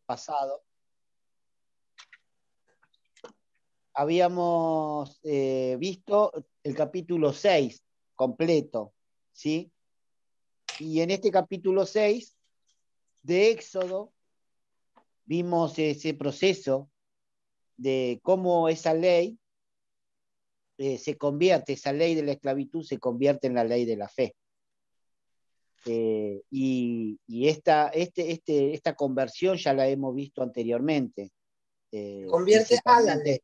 pasado habíamos visto el capítulo 6 completo, ¿sí? Y en este capítulo 6 de Éxodo vimos ese proceso de cómo esa ley se convierte, esa ley de la esclavitud se convierte en la ley de la fe. Y esta conversión ya la hemos visto anteriormente. Convierte a la ley.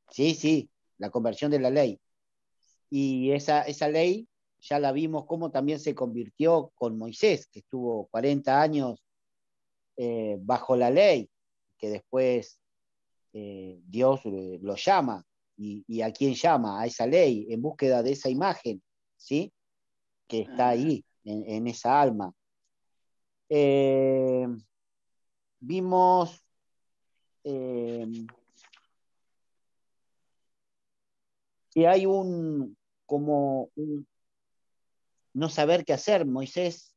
Principalmente, sí, la conversión de la ley. Y esa ley ya la vimos cómo también se convirtió con Moisés, que estuvo 40 años bajo la ley, que después Dios lo llama. ¿Y a quién llama? A esa ley, en búsqueda de esa imagen, ¿sí? Que está ahí, en esa alma. Vimos que hay como un no saber qué hacer. Moisés,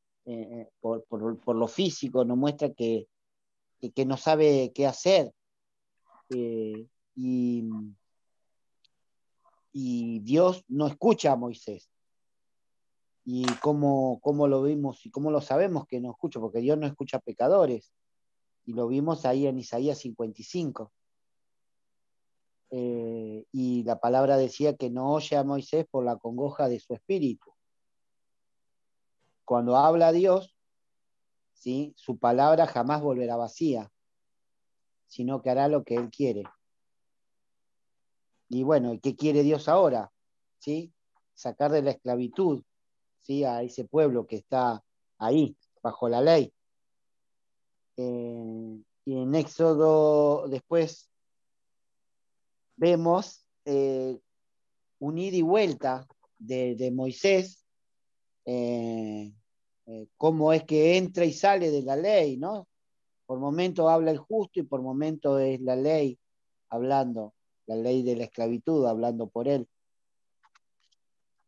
por lo físico, nos muestra que no sabe qué hacer. Y Dios no escucha a Moisés. ¿Y cómo lo vimos y cómo lo sabemos que no escucha? Porque Dios no escucha a pecadores. Y lo vimos ahí en Isaías 55. Y la palabra decía que no oye a Moisés por la congoja de su espíritu. Cuando habla Dios, ¿sí? Su palabra jamás volverá vacía, sino que hará lo que Él quiere. Y bueno, ¿qué quiere Dios ahora? ¿Sí? Sacar de la esclavitud, ¿sí? A ese pueblo que está ahí, bajo la ley. Y en Éxodo después vemos un ida y vuelta de Moisés, cómo es que entra y sale de la ley, ¿no? Por momento habla el justo y por momento es la ley hablando, la ley de la esclavitud hablando por él.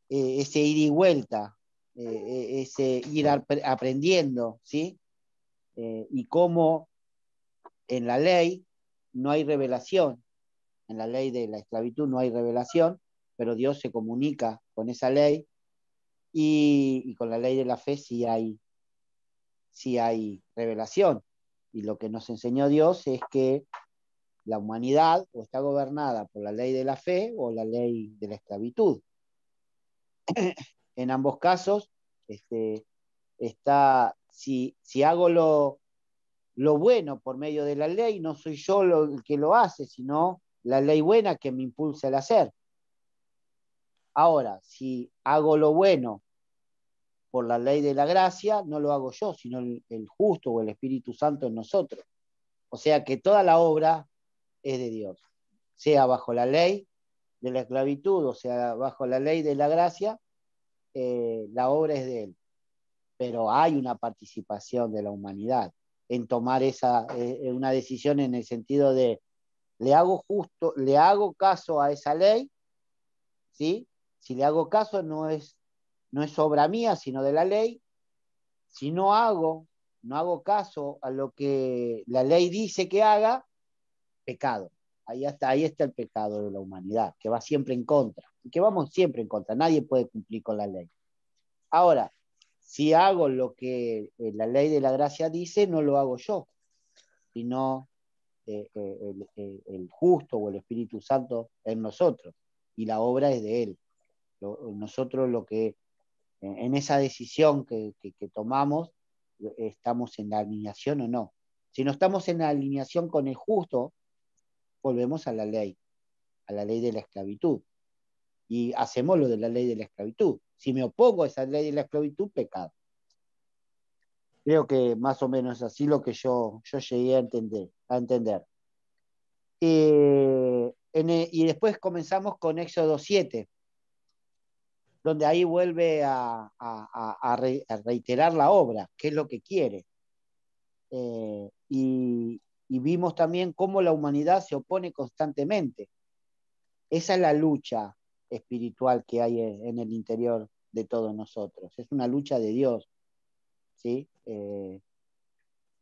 Ese ir y vuelta, ese ir aprendiendo, ¿sí? Y cómo en la ley no hay revelación, en la ley de la esclavitud no hay revelación, pero Dios se comunica con esa ley y con la ley de la fe sí hay revelación. Y lo que nos enseñó Dios es que la humanidad o está gobernada por la ley de la fe o la ley de la esclavitud. En ambos casos, si hago lo bueno por medio de la ley, no soy yo el que lo hace, sino la ley buena que me impulsa al hacer. Ahora, si hago lo bueno por la ley de la gracia, no lo hago yo, sino el justo o el Espíritu Santo en nosotros. O sea que toda la obra es de Dios, sea bajo la ley de la esclavitud o sea bajo la ley de la gracia, la obra es de Él. Pero hay una participación de la humanidad en tomar una decisión en el sentido de le hago caso a esa ley, ¿sí? Si le hago caso no es obra mía, sino de la ley. Si no hago caso a lo que la ley dice que haga, pecado. Ahí está el pecado de la humanidad, que va siempre en contra, y que vamos siempre en contra, nadie puede cumplir con la ley. Ahora, si hago lo que la ley de la gracia dice, no lo hago yo, sino el justo o el Espíritu Santo en nosotros, y la obra es de Él. Nosotros en esa decisión que tomamos, estamos en la alineación o no. Si no estamos en la alineación con el justo, volvemos a la ley de la esclavitud. Y hacemos lo de la ley de la esclavitud. Si me opongo a esa ley de la esclavitud, pecado. Creo que más o menos así lo que yo llegué a entender. Y después comenzamos con Éxodo 7, donde ahí vuelve a reiterar la obra, qué es lo que quiere. Y vimos también cómo la humanidad se opone constantemente. Esa es la lucha espiritual que hay en el interior de todos nosotros. Es una lucha de Dios, ¿sí?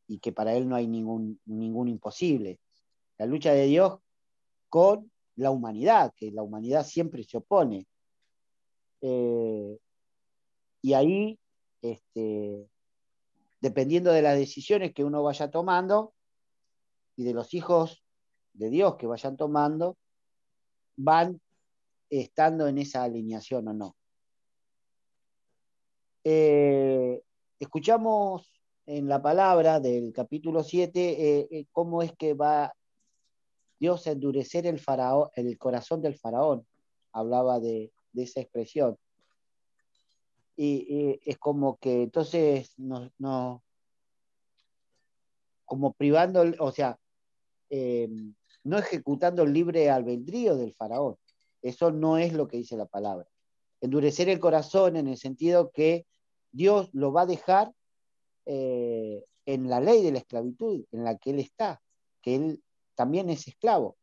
y que para él no hay ningún imposible. La lucha de Dios con la humanidad, que la humanidad siempre se opone. Y ahí, dependiendo de las decisiones que uno vaya tomando y de los hijos de Dios que vayan tomando, van estando en esa alineación o no. Escuchamos en la palabra del capítulo 7 cómo es que va Dios a endurecer el corazón del faraón. Hablaba de esa expresión. Y es como que entonces como privando, o sea, no ejecutando el libre albedrío del faraón. Eso no es lo que dice la palabra. Endurecer el corazón en el sentido que Dios lo va a dejar en la ley de la esclavitud en la que él está, que él también es esclavo.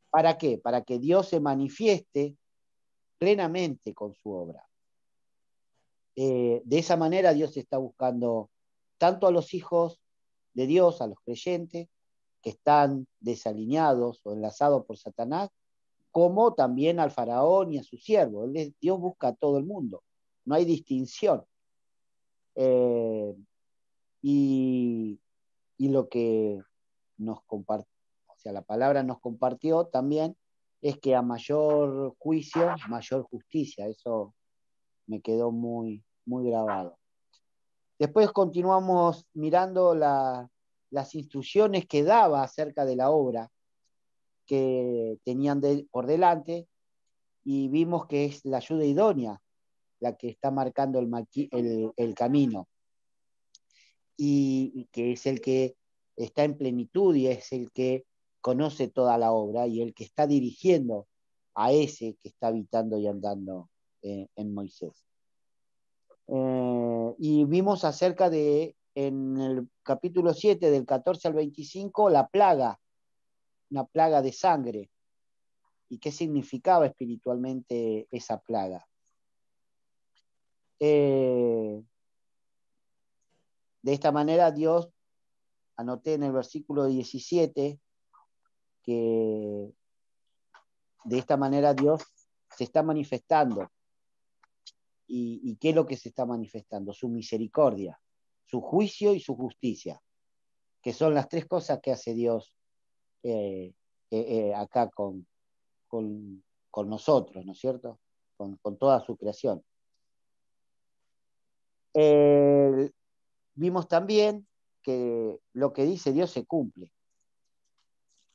¿Para qué? Para que Dios se manifieste plenamente con su obra. De esa manera Dios está buscando tanto a los hijos de Dios, a los creyentes, que están desalineados o enlazados por Satanás, como también al faraón y a su siervo. Dios busca a todo el mundo, no hay distinción. Y lo que nos compartió, o sea, la palabra nos compartió también, es que a mayor juicio, mayor justicia. Eso me quedó muy, muy grabado. Después continuamos mirando las instrucciones que daba acerca de la obra que tenían por delante, y vimos que es la ayuda idónea la que está marcando el camino, y que es el que está en plenitud y es el que conoce toda la obra y el que está dirigiendo a ese que está habitando y andando en Moisés. Y vimos acerca de, en el capítulo 7, del 14 al 25, la plaga, una plaga de sangre, y qué significaba espiritualmente esa plaga. De esta manera Dios, anoté en el versículo 17, que de esta manera Dios se está manifestando. ¿Y qué es lo que se está manifestando? Su misericordia, su juicio y su justicia, que son las tres cosas que hace Dios acá con nosotros, ¿no es cierto? Con toda su creación. Vimos también que lo que dice Dios se cumple.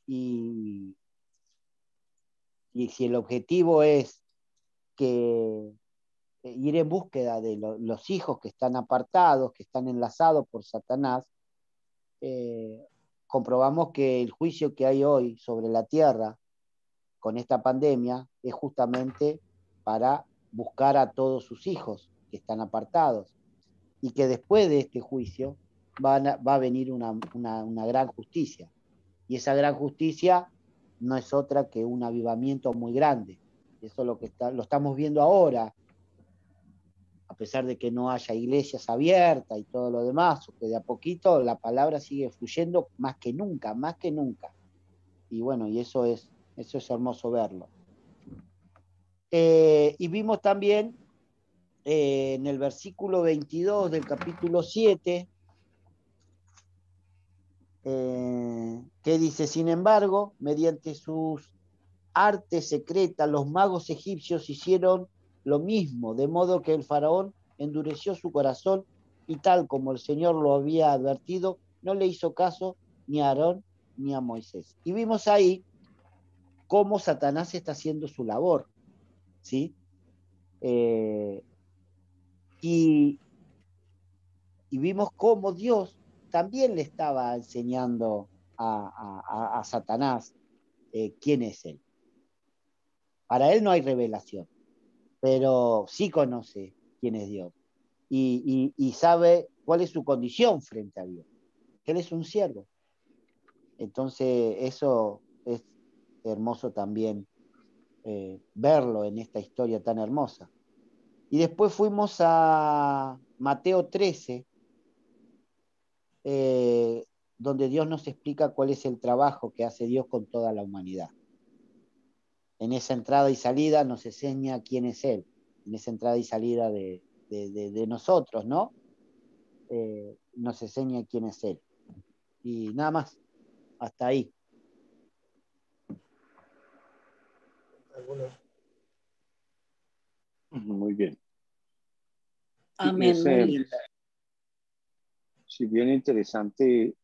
Y si el objetivo es que ir en búsqueda de los hijos que están apartados, que están enlazados por Satanás, comprobamos que el juicio que hay hoy sobre la tierra con esta pandemia es justamente para buscar a todos sus hijos que están apartados, y que después de este juicio va a venir una gran justicia, y esa gran justicia no es otra que un avivamiento muy grande. Eso es lo que lo estamos viendo ahora, a pesar de que no haya iglesias abiertas y todo lo demás, o que de a poquito la palabra sigue fluyendo más que nunca, más que nunca. Y bueno, y eso es hermoso verlo. Y vimos también en el versículo 22 del capítulo 7, que dice: sin embargo, mediante sus artes secretas, los magos egipcios hicieron lo mismo, de modo que el faraón endureció su corazón, y tal como el Señor lo había advertido, no le hizo caso ni a Aarón ni a Moisés. Y vimos ahí cómo Satanás está haciendo su labor, ¿sí? Y vimos cómo Dios también le estaba enseñando a Satanás quién es él. Para él no hay revelación, pero sí conoce quién es Dios, y sabe cuál es su condición frente a Dios, que él es un siervo. Entonces eso es hermoso también verlo en esta historia tan hermosa. Y después fuimos a Mateo 13, donde Dios nos explica cuál es el trabajo que hace Dios con toda la humanidad. En esa entrada y salida nos enseña quién es Él, en esa entrada y salida de nosotros, ¿no? Nos enseña quién es Él. Y nada más, hasta ahí. Muy bien. Amén. Muy lindo. Si bien interesante,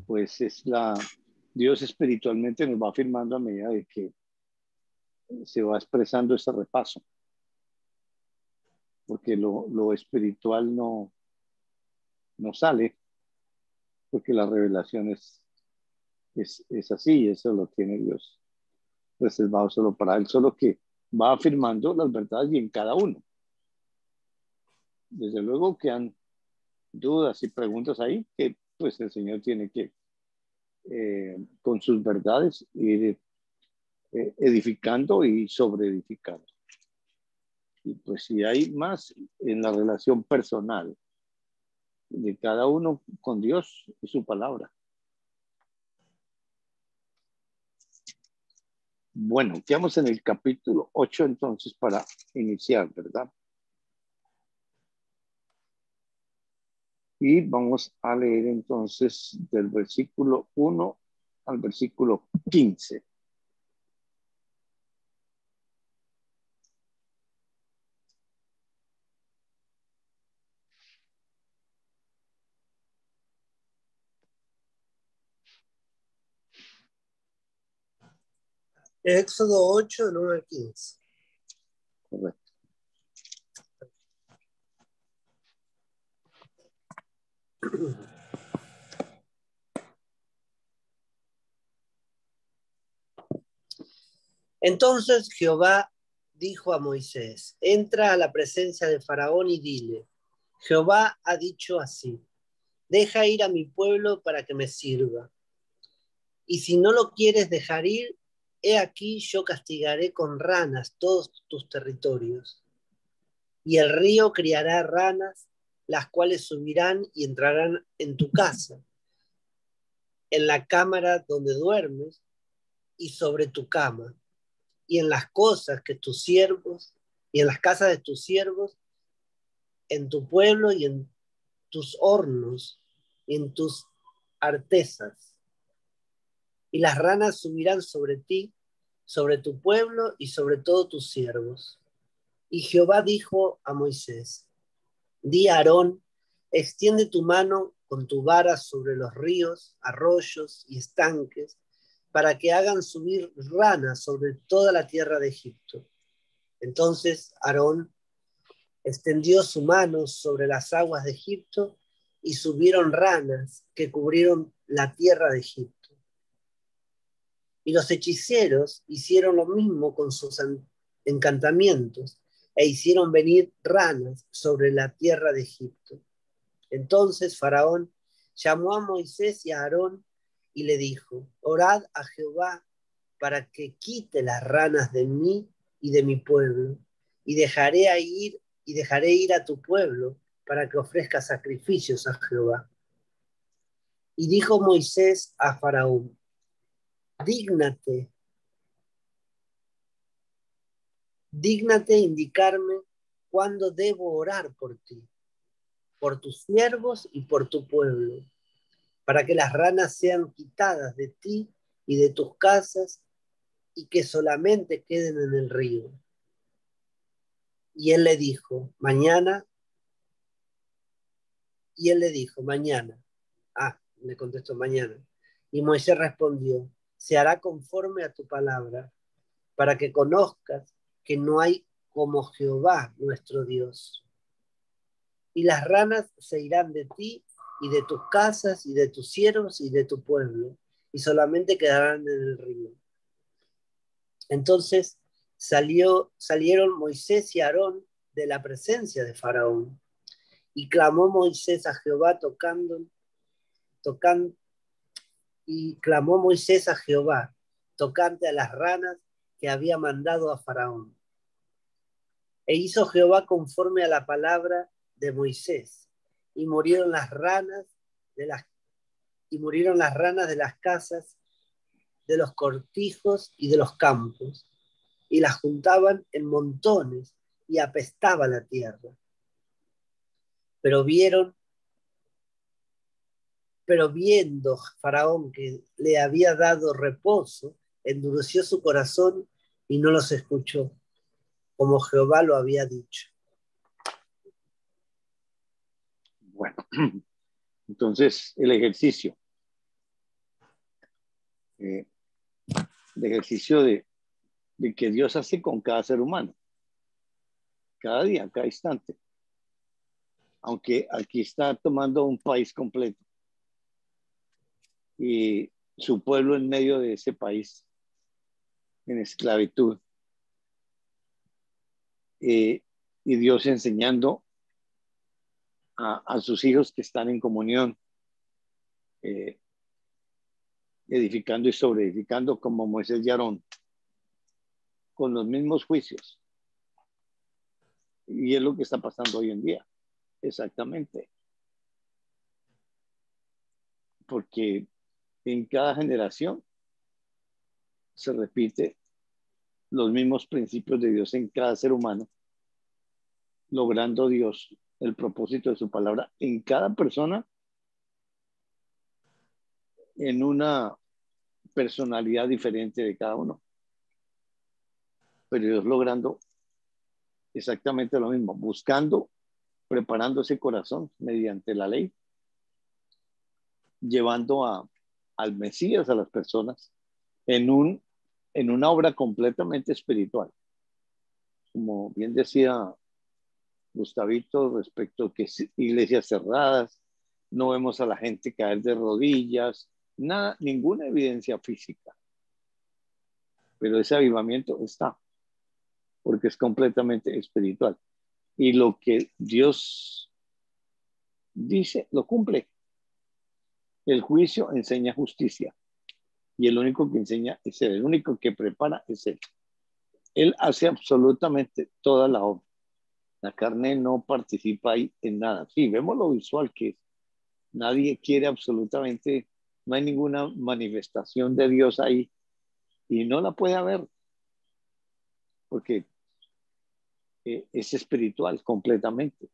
pues Dios espiritualmente nos va afirmando a medida de que se va expresando ese repaso. Porque lo espiritual no sale, porque la revelación es así, eso lo tiene Dios reservado solo para Él, solo que va afirmando las verdades y en cada uno. Desde luego que han dudas y preguntas ahí que pues el Señor tiene que con sus verdades ir edificando y sobreedificando. Y pues si hay más en la relación personal de cada uno con Dios y su palabra. Bueno, quedamos en el capítulo 8 entonces para iniciar, ¿verdad? Y vamos a leer entonces del versículo 1 al versículo 15. Éxodo 8, del 1 al 15. Correcto. Entonces Jehová dijo a Moisés: entra a la presencia de Faraón y dile: Jehová ha dicho así: deja ir a mi pueblo para que me sirva. Y si no lo quieres dejar ir, he aquí yo castigaré con ranas todos tus territorios. Y el río criará ranas, las cuales subirán y entrarán en tu casa, en la cámara donde duermes y sobre tu cama, y en las cosas que tus siervos, y en las casas de tus siervos, en tu pueblo y en tus hornos, y en tus artesas. Y las ranas subirán sobre ti, sobre tu pueblo y sobre todos tus siervos. Y Jehová dijo a Moisés: di a Aarón, extiende tu mano con tu vara sobre los ríos, arroyos y estanques, para que hagan subir ranas sobre toda la tierra de Egipto. Entonces Aarón extendió su mano sobre las aguas de Egipto y subieron ranas que cubrieron la tierra de Egipto. Y los hechiceros hicieron lo mismo con sus encantamientos e hicieron venir ranas sobre la tierra de Egipto. Entonces Faraón llamó a Moisés y a Aarón y le dijo: orad a Jehová para que quite las ranas de mí y de mi pueblo, y dejaré ir a tu pueblo para que ofrezca sacrificios a Jehová. Y dijo Moisés a Faraón: dígnate indicarme cuándo debo orar por ti, por tus siervos y por tu pueblo, para que las ranas sean quitadas de ti y de tus casas y que solamente queden en el río. Y él le dijo: mañana. Le contestó: mañana. Y Moisés respondió: se hará conforme a tu palabra, para que conozcas que no hay como Jehová nuestro Dios. Y las ranas se irán de ti y de tus casas y de tus siervos y de tu pueblo, y solamente quedarán en el río. Entonces salieron Moisés y Aarón de la presencia de Faraón, y clamó Moisés a Jehová tocante a las ranas que había mandado a Faraón. E hizo Jehová conforme a la palabra de Moisés, y murieron las ranas de las casas, de los cortijos y de los campos, y las juntaban en montones y apestaba la tierra. Pero viendo Faraón que le había dado reposo, endureció su corazón y no los escuchó, como Jehová lo había dicho. Bueno, entonces el ejercicio. El ejercicio de que Dios hace con cada ser humano. Cada día, cada instante. Aunque aquí está tomando un país completo. Y su pueblo en medio de ese país, en esclavitud. Y Dios enseñando a sus hijos que están en comunión, edificando y sobreedificando como Moisés y Aarón, con los mismos juicios. Y es lo que está pasando hoy en día, exactamente. Porque en cada generación se repite los mismos principios de Dios en cada ser humano, logrando Dios el propósito de su palabra en cada persona, en una personalidad diferente de cada uno. Pero Dios logrando exactamente lo mismo, buscando, preparando ese corazón mediante la ley, llevando al Mesías a las personas en una obra completamente espiritual. Como bien decía Gustavito respecto a que iglesias cerradas, no vemos a la gente caer de rodillas, nada, ninguna evidencia física. Pero ese avivamiento está, porque es completamente espiritual. Y lo que Dios dice, lo cumple. El juicio enseña justicia. Y el único que enseña es Él, el único que prepara es Él. Él hace absolutamente toda la obra. La carne no participa ahí en nada. Sí, vemos lo visual que es. Nadie quiere absolutamente, no hay ninguna manifestación de Dios ahí y no la puede haber porque es espiritual completamente.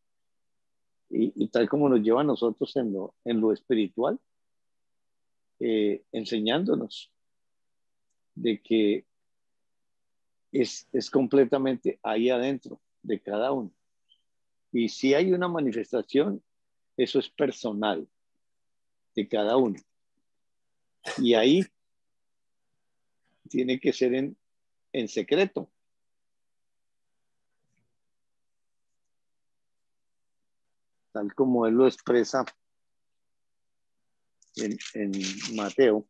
Y tal como nos lleva a nosotros en lo espiritual, enseñándonos de que es completamente ahí adentro de cada uno. Y si hay una manifestación, eso es personal de cada uno. Y ahí tiene que ser en secreto. Tal como él lo expresa en Mateo.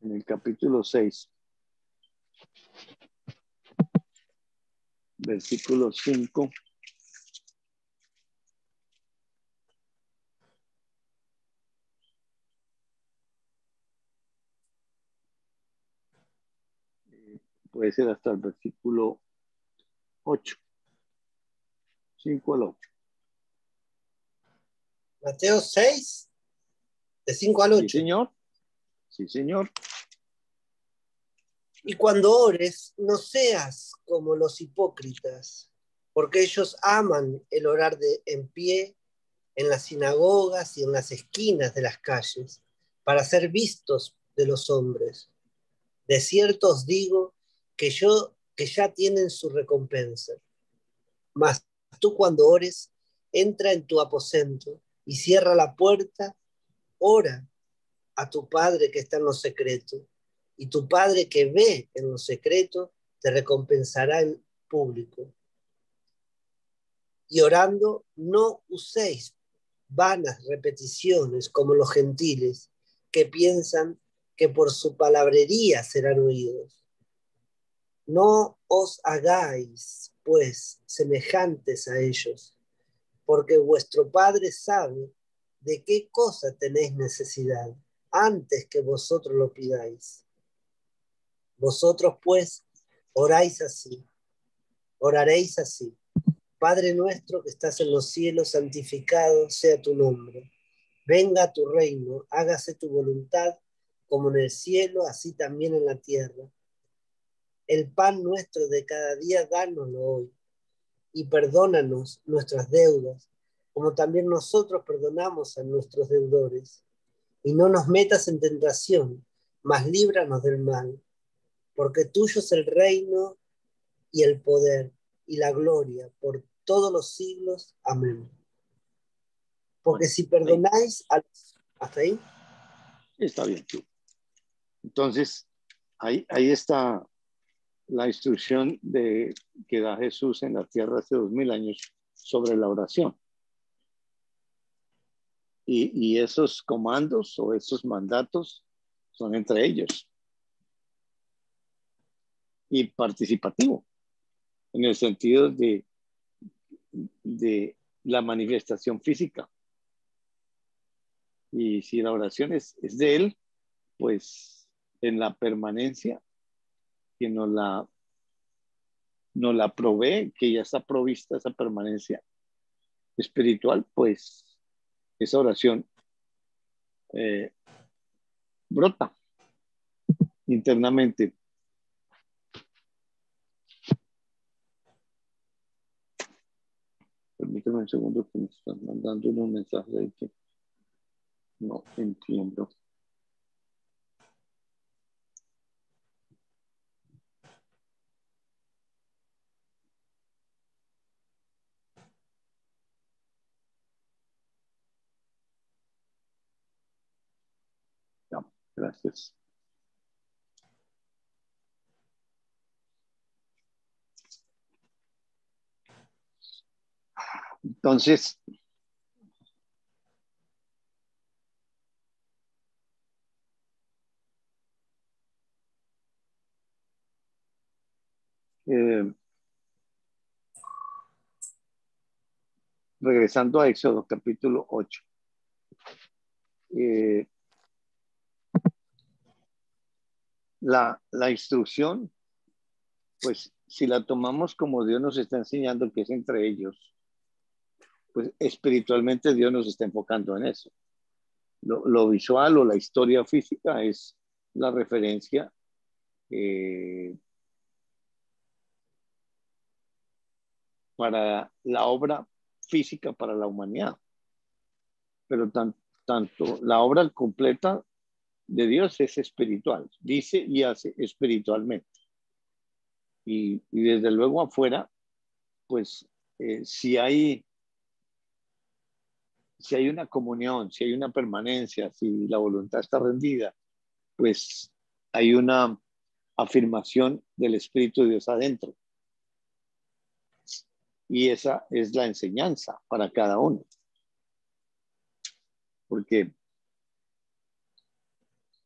En el capítulo 6, versículo 5. Puede ser hasta el versículo 8. 5 al 8. Mateo 6, de 5 al 8. Sí, señor. Sí, señor. Y cuando ores, no seas como los hipócritas, porque ellos aman el orar en pie en las sinagogas y en las esquinas de las calles, para ser vistos de los hombres. De cierto os digo que ya tienen su recompensa. Mas tú cuando ores, entra en tu aposento y cierra la puerta, ora a tu Padre que está en lo secreto, y tu Padre que ve en lo secreto te recompensará en público. Y orando, no uséis vanas repeticiones como los gentiles, que piensan que por su palabrería serán oídos. No os hagáis, pues, semejantes a ellos, porque vuestro Padre sabe de qué cosa tenéis necesidad, antes que vosotros lo pidáis. Vosotros pues oraréis así. Padre nuestro que estás en los cielos, santificado sea tu nombre. Venga tu reino, hágase tu voluntad, como en el cielo, así también en la tierra. El pan nuestro de cada día, dánoslo hoy, y perdónanos nuestras deudas, como también nosotros perdonamos a nuestros deudores. Y no nos metas en tentación, mas líbranos del mal, porque tuyo es el reino y el poder y la gloria por todos los siglos. Amén. Porque si perdonáis hasta ahí. Está bien. Entonces, ahí está la instrucción que da Jesús en la tierra hace 2000 años sobre la oración. Y esos comandos o esos mandatos son entre ellos. Y participativo, en el sentido de la manifestación física. Y si la oración es de Él, pues en la permanencia que nos la provee, que ya está provista esa permanencia espiritual, pues esa oración brota internamente. Permíteme un segundo que me están mandando unos mensajes ahí que no entiendo. No, gracias. Entonces, regresando a Éxodo capítulo 8. La instrucción, pues si la tomamos como Dios nos está enseñando que es entre ellos, pues espiritualmente Dios nos está enfocando en eso. Lo visual o la historia física es la referencia para la obra física para la humanidad. Pero tanto la obra completa de Dios es espiritual, dice y hace espiritualmente. Y desde luego afuera, pues si hay una comunión, si hay una permanencia, si la voluntad está rendida, pues hay una afirmación del Espíritu de Dios adentro. Y esa es la enseñanza para cada uno. Porque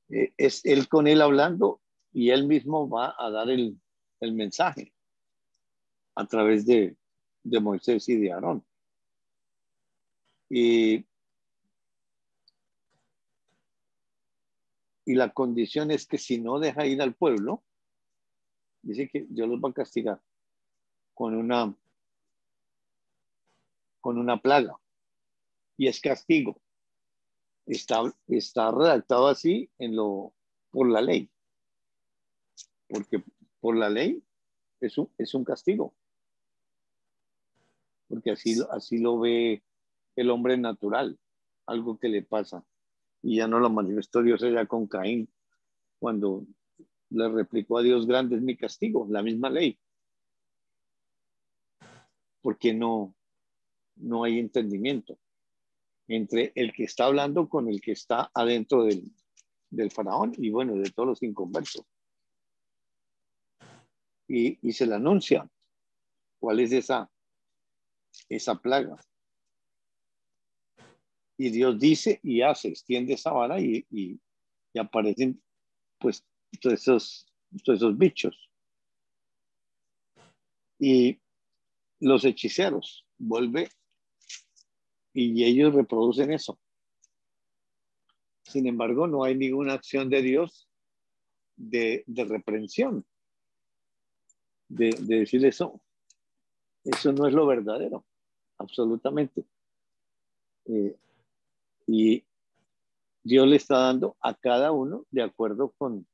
es él con él hablando y él mismo va a dar el mensaje a través de Moisés y de Aarón. Y la condición es que si no deja ir al pueblo, dice que Dios los va a castigar con una plaga. Y es castigo. Está redactado así por la ley. Porque por la ley es un castigo. Porque así lo ve el hombre natural, algo que le pasa. Y ya no lo manifestó Dios allá con Caín, cuando le replicó a Dios: grande es mi castigo, la misma ley. Porque no hay entendimiento entre el que está hablando con el que está adentro del faraón y bueno, de todos los inconversos. Y se le anuncia cuál es esa plaga. Y Dios dice y hace, extiende esa vara y aparecen pues todos esos bichos. Y los hechiceros vuelve y ellos reproducen eso. Sin embargo, no hay ninguna acción de Dios de reprensión, de decir eso. Eso no es lo verdadero, absolutamente. Y Dios le está dando a cada uno de acuerdo con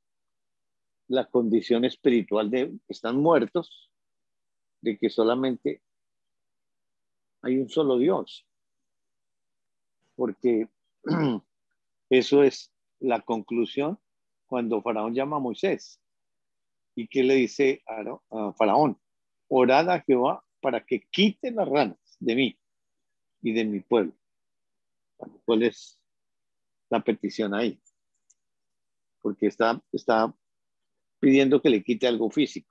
la condición espiritual de que están muertos, de que solamente hay un solo Dios, porque eso es la conclusión cuando Faraón llama a Moisés. ¿Y qué le dice a Faraón? Orad a Jehová para que quite las ranas de mí y de mi pueblo. ¿Cuál es la petición ahí? Porque está pidiendo que le quite algo físico.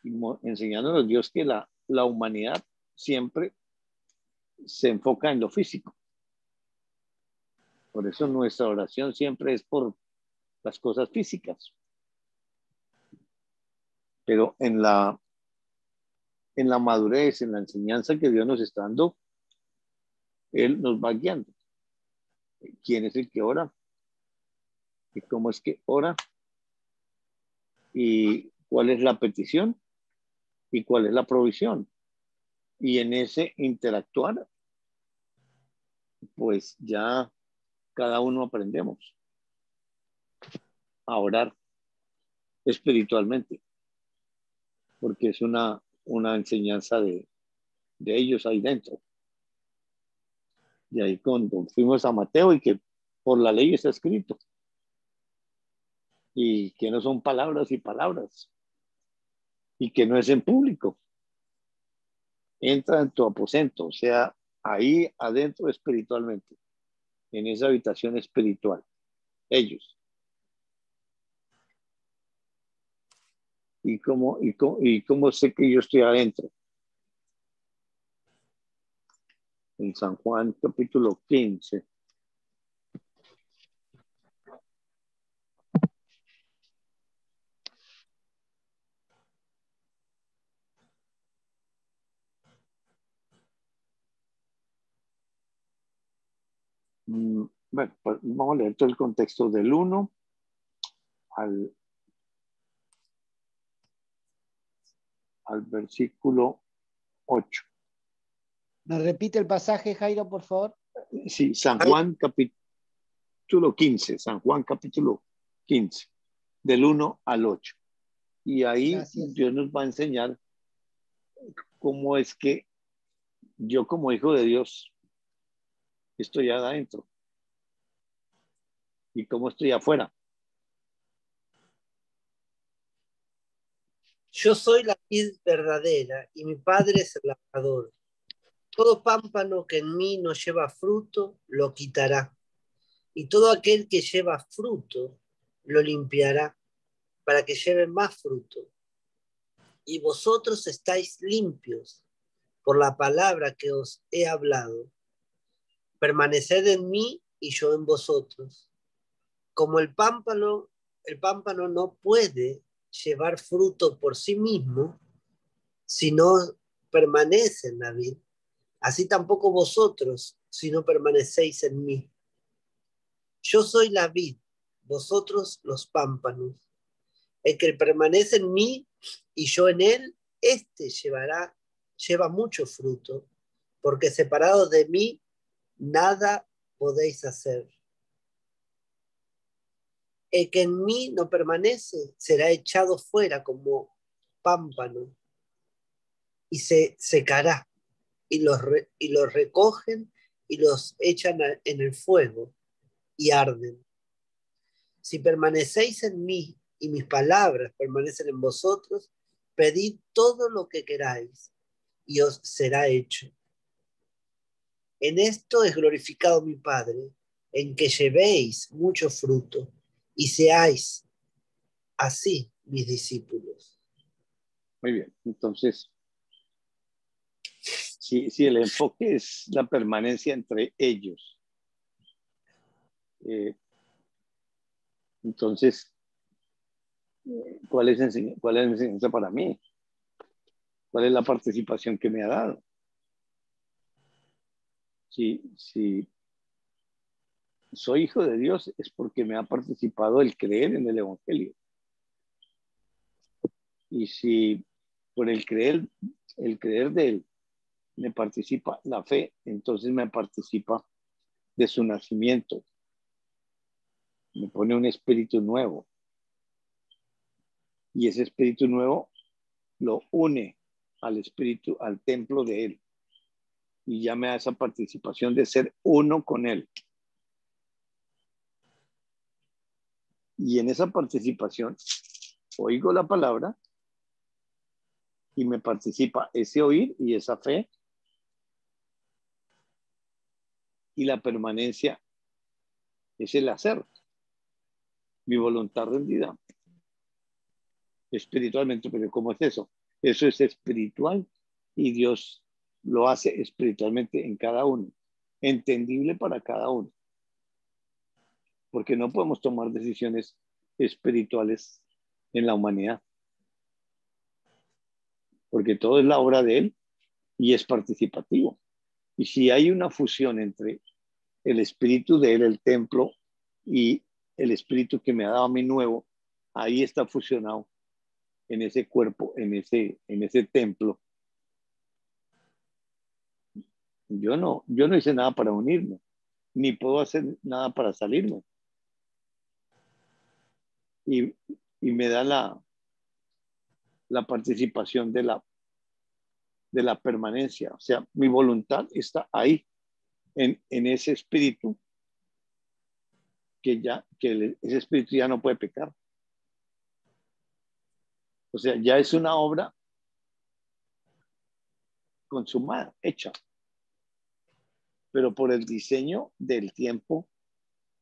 Y enseñándonos Dios que la humanidad siempre se enfoca en lo físico. Por eso nuestra oración siempre es por las cosas físicas. Pero en la madurez, en la enseñanza que Dios nos está dando, Él nos va guiando. ¿Quién es el que ora? ¿Y cómo es que ora? ¿Y cuál es la petición? ¿Y cuál es la provisión? Y en ese interactuar, pues ya cada uno aprendemos a orar espiritualmente, porque es una enseñanza de ellos ahí dentro. Y ahí cuando fuimos a Mateo y que por la ley está escrito, y que no son palabras y palabras, y que no es en público. Entra en tu aposento, o sea, ahí adentro espiritualmente, en esa habitación espiritual, ellos. ¿Y cómo sé que yo estoy adentro? En San Juan capítulo 15. Bueno, pues vamos a leer todo el contexto del 1 al versículo 8. ¿Me repite el pasaje, Jairo, por favor? Sí, San Juan capítulo 15, San Juan capítulo 15, del 1 al 8. Y ahí Gracias. Dios nos va a enseñar cómo es que yo como hijo de Dios estoy adentro y cómo estoy afuera. Yo soy la vid verdadera y mi padre es el labrador. Todo pámpano que en mí no lleva fruto, lo quitará. Y todo aquel que lleva fruto, lo limpiará, para que lleve más fruto. Y vosotros estáis limpios por la palabra que os he hablado. Permaneced en mí y yo en vosotros. Como el pámpano no puede llevar fruto por sí mismo si no permanece en la vid, así tampoco vosotros si no permanecéis en mí. Yo soy la vid, vosotros los pámpanos. El que permanece en mí y yo en él, este lleva mucho fruto, porque separados de mí, nada podéis hacer. El que en mí no permanece será echado fuera como pámpano y se secará, y los recogen y los echan en el fuego y arden. Si permanecéis en mí y mis palabras permanecen en vosotros, pedid todo lo que queráis y os será hecho. En esto es glorificado mi Padre, en que llevéis mucho fruto y seáis así mis discípulos. Muy bien, entonces, si el enfoque es la permanencia entre ellos, entonces, ¿cuál es la enseñanza para mí? ¿Cuál es la participación que me ha dado? Si soy hijo de Dios es porque me ha participado el creer en el Evangelio. Y si por el creer de Él me participa la fe, entonces me participa de su nacimiento. Me pone un espíritu nuevo. Y ese espíritu nuevo lo une al espíritu, al templo de Él. Y ya me da esa participación de ser uno con Él. Y en esa participación oigo la palabra y me participa ese oír y esa fe y la permanencia es el hacer, mi voluntad rendida espiritualmente. Pero ¿cómo es eso? Eso es espiritual y Dios lo hace espiritualmente en cada uno, entendible para cada uno, porque no podemos tomar decisiones espirituales en la humanidad, porque todo es la obra de Él y es participativo. Y si hay una fusión entre el espíritu de Él, el templo, y el espíritu que me ha dado a mí nuevo, ahí está fusionado en ese cuerpo, en ese templo. Yo no hice nada para unirme, ni puedo hacer nada para salirme. Y me da la participación de la permanencia. O sea, mi voluntad está ahí, en ese espíritu, que ese espíritu ya no puede pecar. O sea, ya es una obra consumada, hecha. Pero por el diseño del tiempo,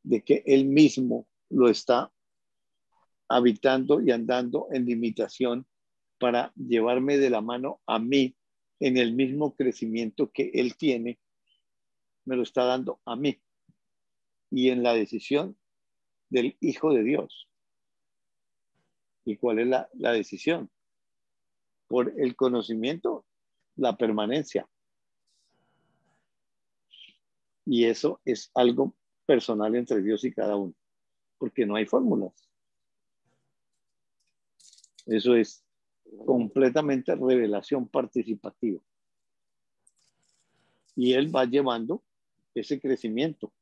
de que Él mismo lo está habitando y andando en limitación para llevarme de la mano a mí en el mismo crecimiento que Él tiene, me lo está dando a mí. Y en la decisión del Hijo de Dios. ¿Y cuál es la decisión? Por el conocimiento, la permanencia. Y eso es algo personal entre Dios y cada uno, porque no hay fórmulas. Eso es completamente revelación participativa. Y Él va llevando ese crecimiento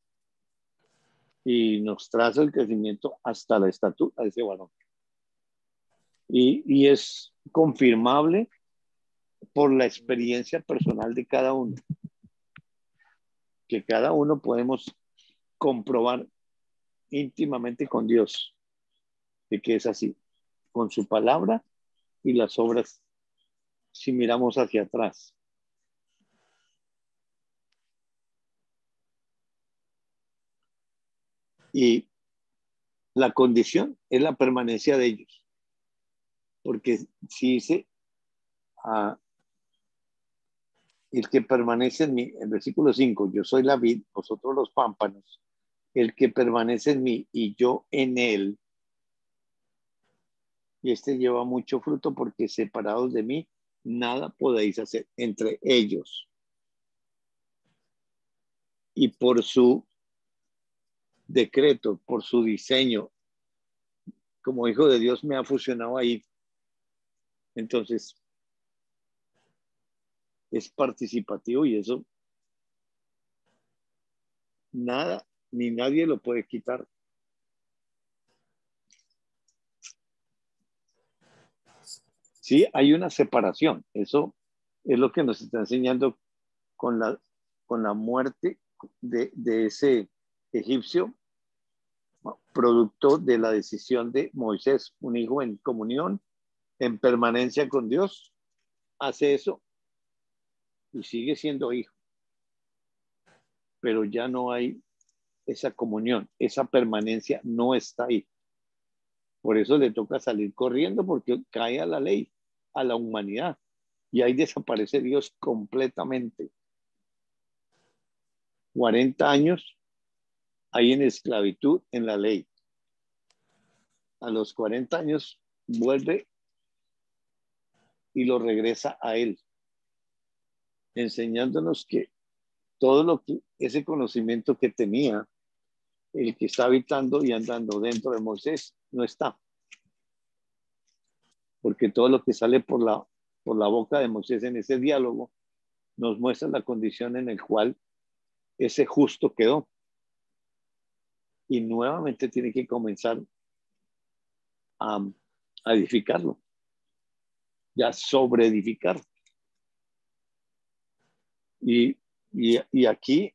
y nos traza el crecimiento hasta la estatura de ese varón. Y es confirmable por la experiencia personal de cada uno, que cada uno podemos comprobar íntimamente con Dios de que es así, con su palabra y las obras, si miramos hacia atrás. Y la condición es la permanencia de ellos, porque si dice el que permanece en mí, el versículo 5, yo soy la vid, vosotros los pámpanos, el que permanece en mí y yo en él, y este lleva mucho fruto, porque separados de mí nada podéis hacer. Entre ellos, y por su decreto, por su diseño, como hijo de Dios me ha fusionado ahí. Entonces es participativo, y eso nada ni nadie lo puede quitar. Sí, hay una separación. Eso es lo que nos está enseñando con la muerte de ese egipcio, producto de la decisión de Moisés, un hijo en comunión, en permanencia con Dios, hace eso y sigue siendo hijo. Pero ya no hay esa comunión, esa permanencia no está ahí. Por eso le toca salir corriendo, porque cae a la ley, a la humanidad, y ahí desaparece Dios completamente. 40 años ahí en esclavitud en la ley. A los 40 años vuelve y lo regresa a Él, enseñándonos que todo ese conocimiento que tenía el que está habitando y andando dentro de Moisés no está. Porque todo lo que sale por la boca de Moisés en ese diálogo nos muestra la condición en la cual ese justo quedó. Y nuevamente tiene que comenzar a edificarlo, ya sobre edificar. Y aquí,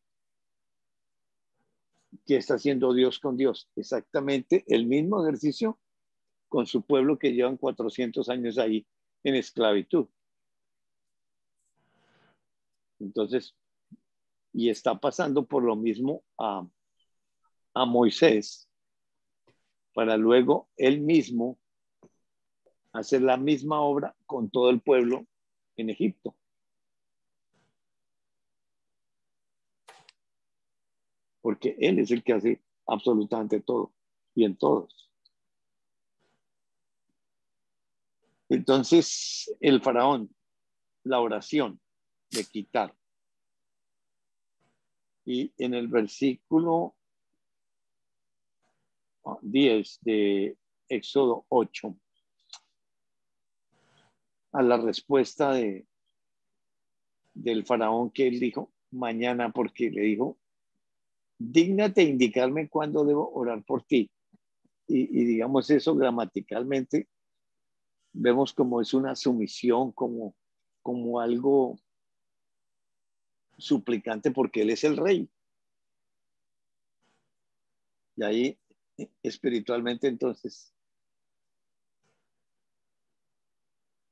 ¿qué está haciendo Dios con Dios? Exactamente el mismo ejercicio con su pueblo que llevan 400 años ahí en esclavitud. Entonces, y está pasando por lo mismo a Moisés, para luego él mismo hacer la misma obra con todo el pueblo en Egipto. Porque él es el que hace absolutamente todo y en todos. Entonces, el faraón, la oración de quitar. Y en el versículo 10 de Éxodo 8, a la respuesta del faraón que él dijo mañana, porque le dijo, dígnate indicarme cuándo debo orar por ti. Y digamos eso gramaticalmente, vemos como es una sumisión, como algo suplicante, porque él es el rey. Y ahí espiritualmente entonces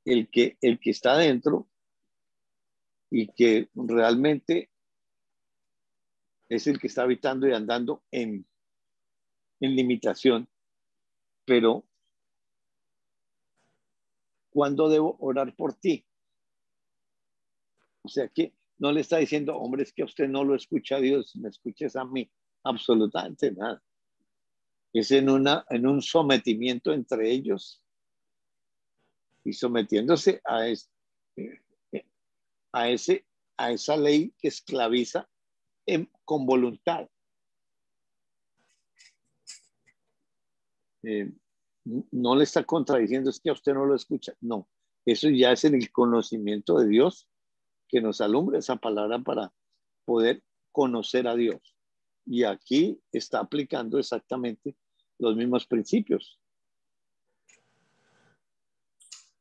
el que está adentro y que realmente es el que está habitando y andando en limitación, pero ¿cuándo debo orar por ti? O sea que no le está diciendo, hombre, es que a usted no lo escucha a Dios, me escuches a mí, absolutamente nada. Es en un sometimiento entre ellos y sometiéndose a esa ley que esclaviza con voluntad. No le está contradiciendo, es que a usted no lo escucha. No, eso ya es en el conocimiento de Dios que nos alumbra esa palabra para poder conocer a Dios. Y aquí está aplicando exactamente los mismos principios,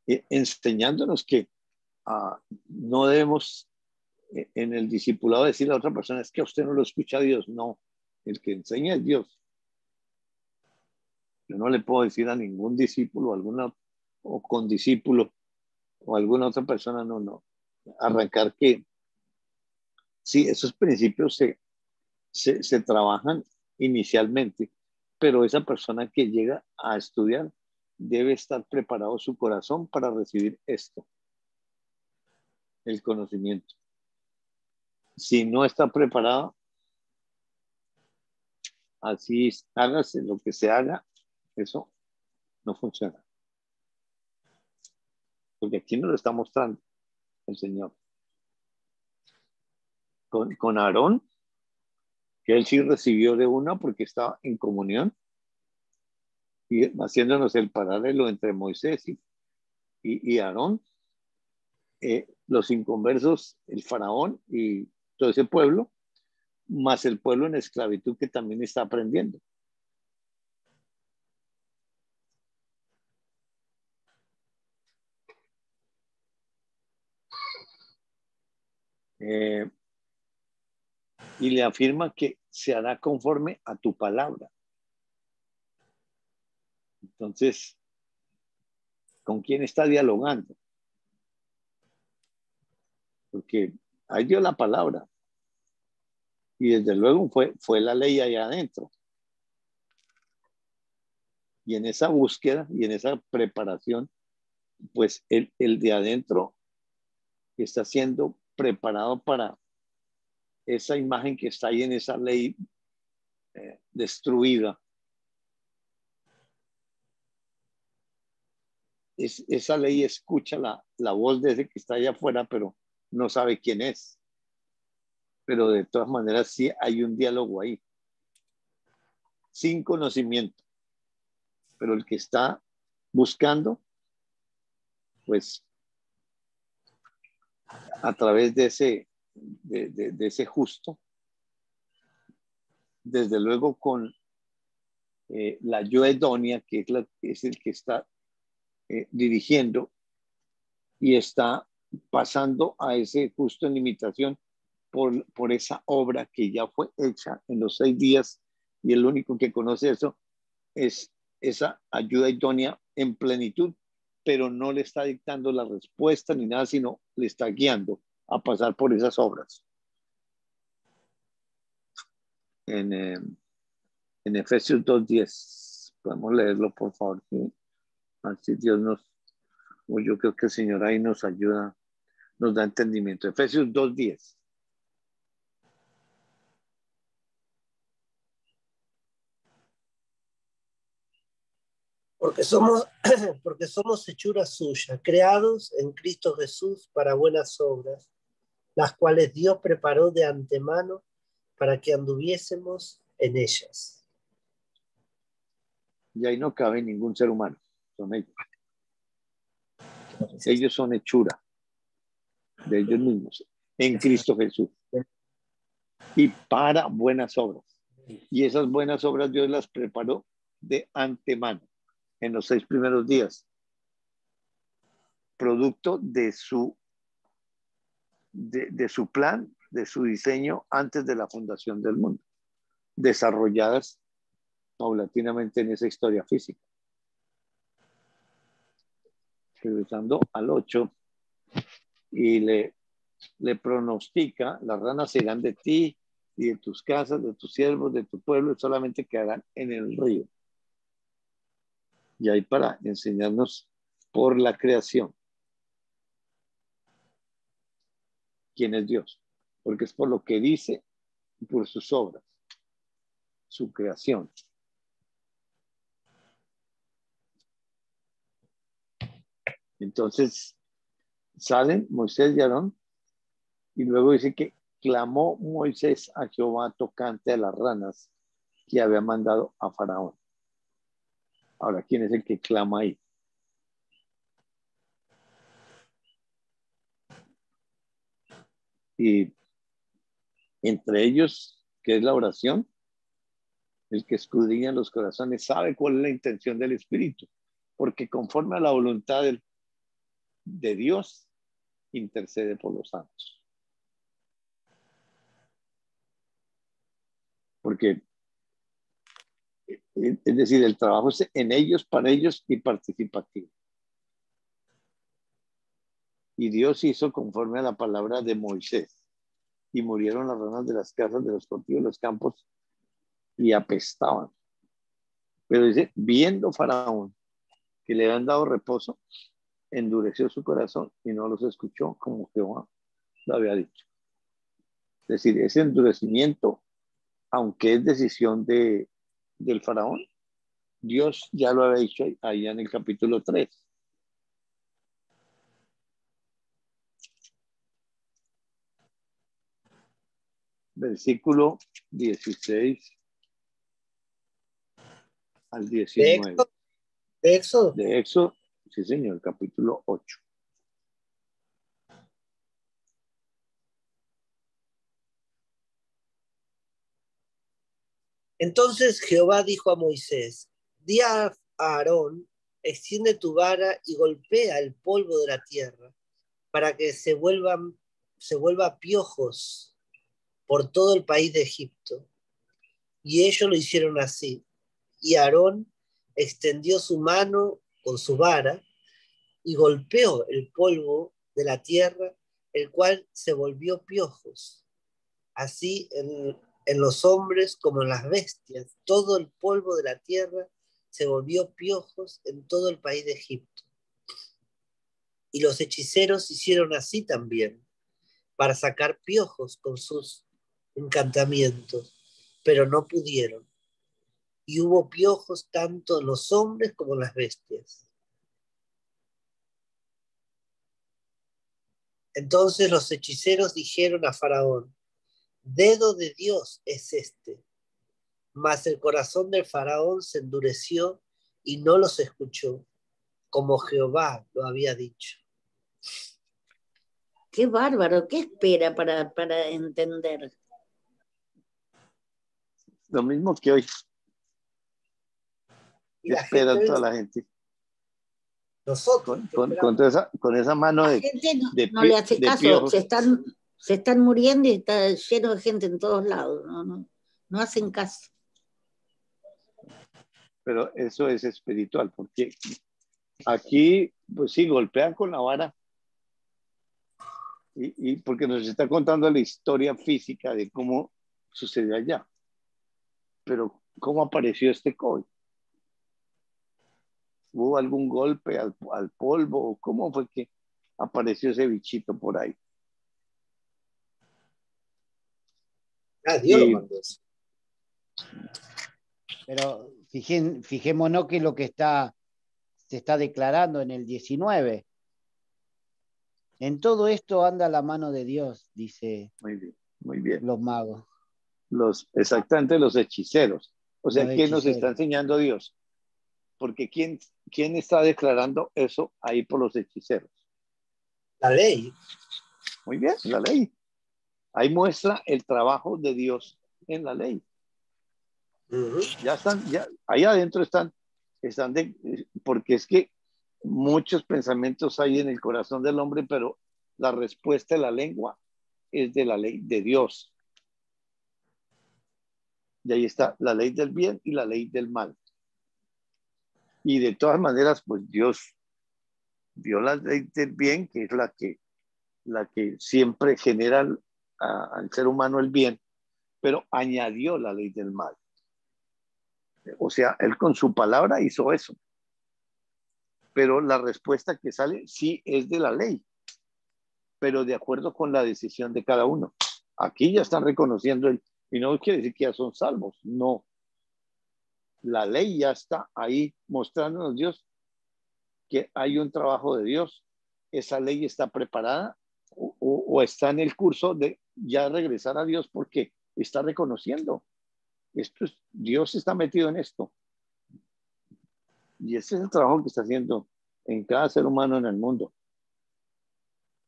enseñándonos que no debemos en el discipulado decirle a otra persona, es que a usted no lo escucha a Dios. No, el que enseña es Dios. Yo no le puedo decir a ningún discípulo, o condiscípulo o alguna otra persona, no. Arrancar que sí, esos principios se trabajan inicialmente, pero esa persona que llega a estudiar debe estar preparado su corazón para recibir esto, el conocimiento. Si no está preparado, así hágase lo que se haga, eso no funciona. Porque aquí nos lo está mostrando el Señor. Con Aarón, que él sí recibió de una porque estaba en comunión, y haciéndonos el paralelo entre Moisés y Aarón, los inconversos, el faraón y todo ese pueblo, más el pueblo en esclavitud que también está aprendiendo. Y le afirma que se hará conforme a tu palabra. Entonces, ¿con quién está dialogando? Porque ahí dio la palabra. Y desde luego fue la ley allá adentro. Y en esa búsqueda y en esa preparación, pues el de adentro está siendo preparado para esa imagen que está ahí en esa ley destruida. Esa ley escucha la voz de ese que está allá afuera, pero no sabe quién es. Pero de todas maneras sí hay un diálogo ahí. sin conocimiento. Pero el que está buscando, pues a través de ese justo, desde luego con la ayuda idónea, que es el que está dirigiendo y está pasando a ese justo en imitación por esa obra que ya fue hecha en los 6 días, y el único que conoce eso es esa ayuda idónea en plenitud, pero no le está dictando la respuesta ni nada, sino le está guiando a pasar por esas obras. En Efesios 2:10, podemos leerlo, por favor. ¿Sí? Así Dios yo creo que el Señor ahí nos ayuda, nos da entendimiento. Efesios 2:10. Porque somos hechura suya, creados en Cristo Jesús para buenas obras, las cuales Dios preparó de antemano para que anduviésemos en ellas. Y ahí no cabe ningún ser humano, son ellos. Ellos son hechura de ellos mismos, en Cristo Jesús. Y para buenas obras. Y esas buenas obras Dios las preparó de antemano, en los 6 primeros días, producto de su plan, de su diseño antes de la fundación del mundo, desarrolladas paulatinamente en esa historia física. Regresando al 8, y le pronostica: las ranas serán de ti y de tus casas, de tus siervos, de tu pueblo, y solamente quedarán en el río. Y ahí para enseñarnos por la creación quién es Dios, porque es por lo que dice y por sus obras, su creación. Entonces salen Moisés y Aarón, y luego dice que clamó Moisés a Jehová tocante a las ranas que había mandado a Faraón. Ahora, ¿quién es el que clama ahí? Y entre ellos, ¿qué es la oración? El que escudriña los corazones sabe cuál es la intención del Espíritu, porque conforme a la voluntad de Dios, intercede por los santos. Porque, es decir, el trabajo es en ellos, para ellos y participativo. Y Dios hizo conforme a la palabra de Moisés, y murieron las ranas de las casas, de los cultivos, de los campos, y apestaban. Pero dice, viendo Faraón que le habían dado reposo, endureció su corazón y no los escuchó como Jehová lo había dicho. Es decir, ese endurecimiento, aunque es decisión del Faraón, Dios ya lo había dicho allá en el capítulo 3. Versículo 16 al 19. ¿De Éxodo? De Éxodo, sí señor, capítulo 8. Entonces Jehová dijo a Moisés: di a Aarón, extiende tu vara y golpea el polvo de la tierra, para que se vuelva piojos por todo el país de Egipto. Y ellos lo hicieron así. Y Aarón extendió su mano con su vara y golpeó el polvo de la tierra, el cual se volvió piojos. Así en los hombres como en las bestias, todo el polvo de la tierra se volvió piojos en todo el país de Egipto. Y los hechiceros hicieron así también, para sacar piojos con sus encantamientos, pero no pudieron. Y hubo piojos tanto en los hombres como en las bestias. Entonces los hechiceros dijeron a Faraón: dedo de Dios es este, Mas el corazón del faraón se endureció y no los escuchó, como Jehová lo había dicho. Qué bárbaro, ¿qué espera para entender? Lo mismo que hoy. Y la Espera gente, toda la gente. nosotros, con esa mano La gente no de, le hace de caso, piojos. se están muriendo y está lleno de gente en todos lados. No hacen caso. Pero eso es espiritual, porque aquí, pues sí, golpean con la vara. Y porque nos está contando la historia física de cómo sucedió allá. Pero, ¿cómo apareció este COVID? ¿Hubo algún golpe al polvo? ¿Cómo fue que apareció ese bichito por ahí? Dios lo mandó. Pero fijémonos que lo que se está declarando en el 19. En todo esto anda la mano de Dios, dice muy bien. los magos. Exactamente, los hechiceros. O sea, Los ¿quién nos hechiceros. está enseñando Dios? Porque ¿quién está declarando eso ahí por los hechiceros? La ley. Muy bien, la ley. Ahí muestra el trabajo de Dios en la ley. Ya están, ahí adentro están porque es que muchos pensamientos hay en el corazón del hombre, pero la respuesta de la lengua es de la ley de Dios. Y ahí está la ley del bien y la ley del mal. Y de todas maneras, pues Dios dio la ley del bien, que es la que siempre genera al ser humano el bien, pero añadió la ley del mal. O sea, él con su palabra hizo eso. Pero la respuesta que sale sí es de la ley, pero de acuerdo con la decisión de cada uno. Aquí ya están reconociendo y no quiere decir que ya son salvos, no. La ley ya está ahí mostrándonos Dios que hay un trabajo de Dios. Esa ley está preparada o está en el curso de ya regresar a Dios porque está reconociendo. Dios está metido en esto. Y ese es el trabajo que está haciendo en cada ser humano en el mundo.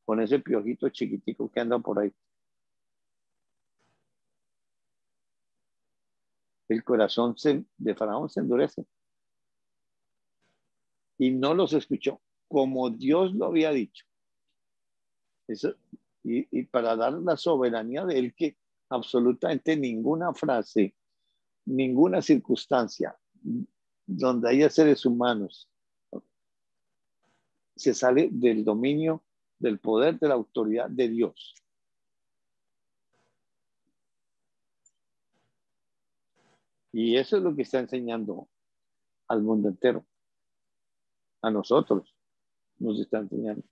Con ese piojito chiquitico que anda por ahí. El corazón de Faraón se endurece. Y no los escuchó, como Dios lo había dicho. Eso, y para dar la soberanía de él, que absolutamente ninguna frase, ninguna circunstancia donde haya seres humanos se sale del dominio, del poder, de la autoridad de Dios. Y eso es lo que está enseñando al mundo entero. A nosotros nos está enseñando.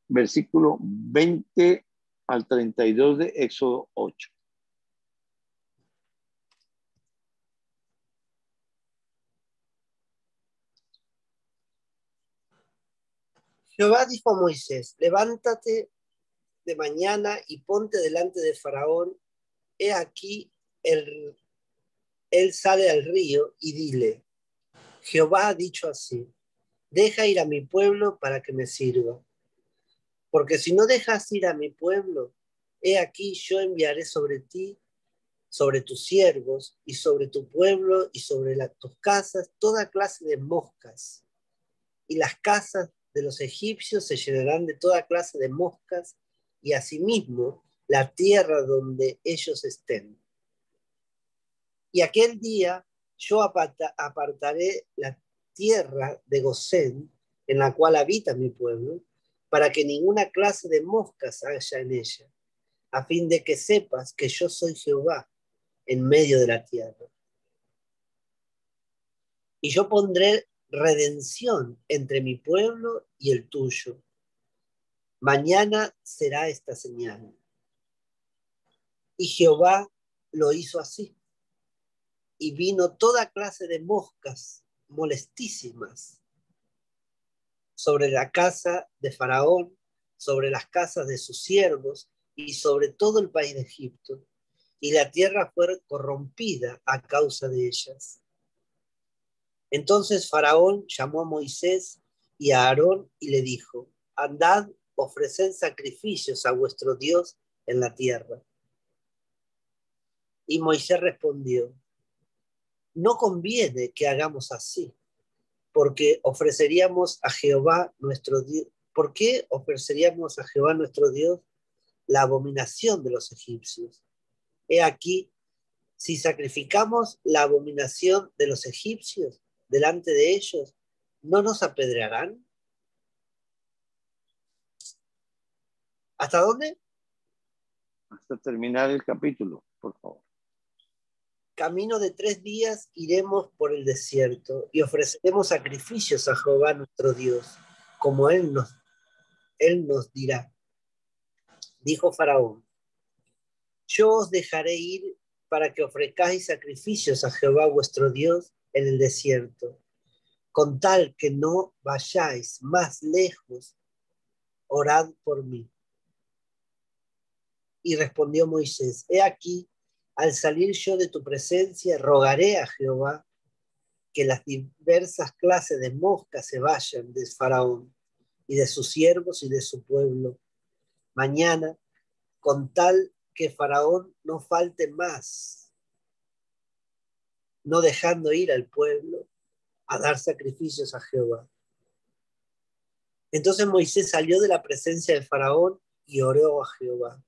Versículo 20 al 32 de Éxodo 8. Jehová dijo a Moisés: levántate de mañana y ponte delante de Faraón. He aquí, él sale al río, y dile: Jehová ha dicho así: deja ir a mi pueblo para que me sirva. Porque si no dejas ir a mi pueblo, he aquí yo enviaré sobre ti, sobre tus siervos, y sobre tu pueblo, y sobre tus casas, toda clase de moscas. Y las casas de los egipcios se llenarán de toda clase de moscas, y asimismo la tierra donde ellos estén. Y aquel día yo apartaré la tierra de Gosén, en la cual habita mi pueblo, para que ninguna clase de moscas haya en ella, a fin de que sepas que yo soy Jehová en medio de la tierra. Y yo pondré redención entre mi pueblo y el tuyo. Mañana será esta señal. Y Jehová lo hizo así. Y vino toda clase de moscas molestísimas sobre la casa de Faraón, sobre las casas de sus siervos y sobre todo el país de Egipto. y la tierra fue corrompida a causa de ellas. Entonces Faraón llamó a Moisés y a Aarón y le dijo: andad, ofreced sacrificios a vuestro Dios en la tierra. Y Moisés respondió: no conviene que hagamos así, porque ofreceríamos a Jehová nuestro Dios. ¿Por qué ofreceríamos a Jehová nuestro Dios la abominación de los egipcios? He aquí, si sacrificamos la abominación de los egipcios delante de ellos, ¿no nos apedrearán? ¿Hasta dónde? Hasta terminar el capítulo, por favor. Camino de 3 días iremos por el desierto y ofreceremos sacrificios a Jehová nuestro Dios, como Él nos dirá. Dijo Faraón: yo os dejaré ir para que ofrezcáis sacrificios a Jehová vuestro Dios en el desierto, con tal que no vayáis más lejos, orad por mí. Y respondió Moisés: he aquí, al salir yo de tu presencia, rogaré a Jehová que las diversas clases de moscas se vayan de Faraón y de sus siervos y de su pueblo mañana, con tal que Faraón no falte más, no dejando ir al pueblo a dar sacrificios a Jehová. Entonces Moisés salió de la presencia de Faraón y oró a Jehová.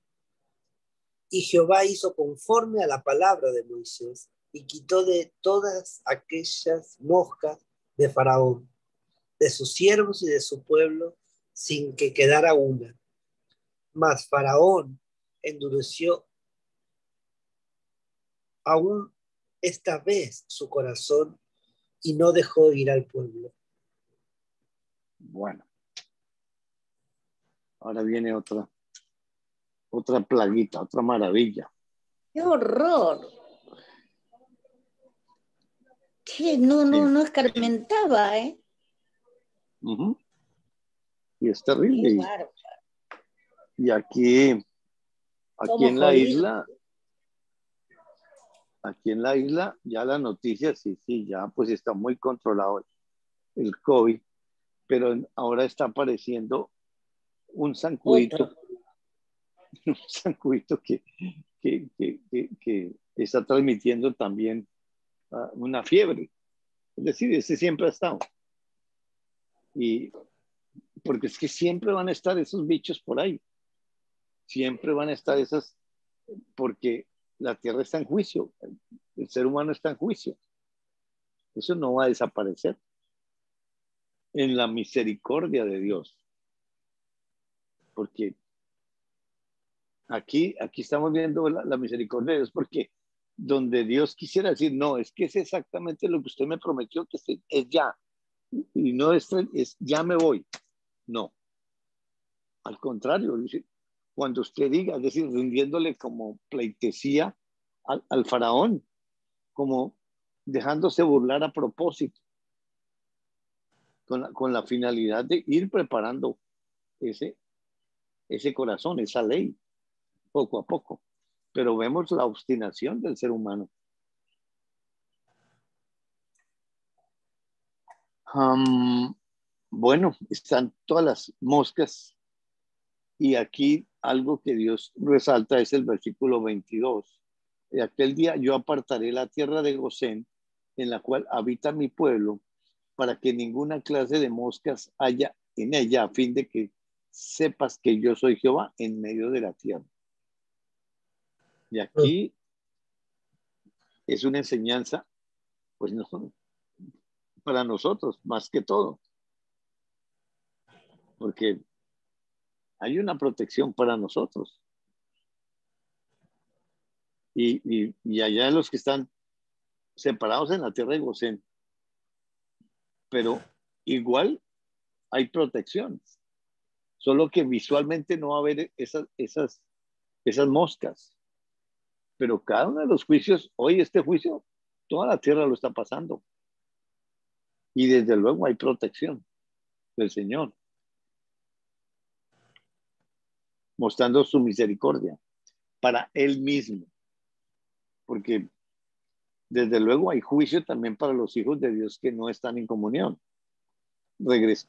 Y Jehová hizo conforme a la palabra de Moisés y quitó de todas aquellas moscas de Faraón, de sus siervos y de su pueblo, sin que quedara una. Mas Faraón endureció aún esta vez su corazón y no dejó ir al pueblo. Bueno, ahora viene otra plaguita, otra maravilla. ¡Qué horror! Che, no escarmentaba, ¿eh? Uh-huh. Y es terrible. Qué bárbaro. Y aquí en la isla, ya la noticia, sí, ya pues está muy controlado el COVID, pero ahora está apareciendo un zancudito, un zancudito que está transmitiendo también una fiebre. Es decir, ese siempre ha estado. Y porque es que siempre van a estar esos bichos por ahí. Siempre van a estar esas, porque la tierra está en juicio, el ser humano está en juicio. Eso no va a desaparecer en la misericordia de Dios. Porque aquí estamos viendo la misericordia de Dios, porque donde Dios quisiera decir, no, es que es exactamente lo que usted me prometió, que es ya, y no es ya me voy. No, al contrario, dice, cuando usted diga, es decir, rindiéndole como pleitesía al faraón, como dejándose burlar a propósito, con la finalidad de ir preparando ese corazón, esa ley, poco a poco. Pero vemos la obstinación del ser humano. Bueno, están todas las moscas y aquí algo que Dios resalta es el versículo 22. De aquel día yo apartaré la tierra de Gosén, en la cual habita mi pueblo, para que ninguna clase de moscas haya en ella, a fin de que sepas que yo soy Jehová en medio de la tierra. Y aquí es una enseñanza, pues no, para nosotros, más que todo, porque hay una protección para nosotros. Y allá los que están separados en la tierra de Gosén, pero igual hay protección, solo que visualmente no va a haber esas moscas. Pero cada uno de los juicios, hoy este juicio, toda la tierra lo está pasando. Y desde luego hay protección del Señor, mostrando su misericordia para Él mismo. porque desde luego hay juicio también para los hijos de Dios que no están en comunión.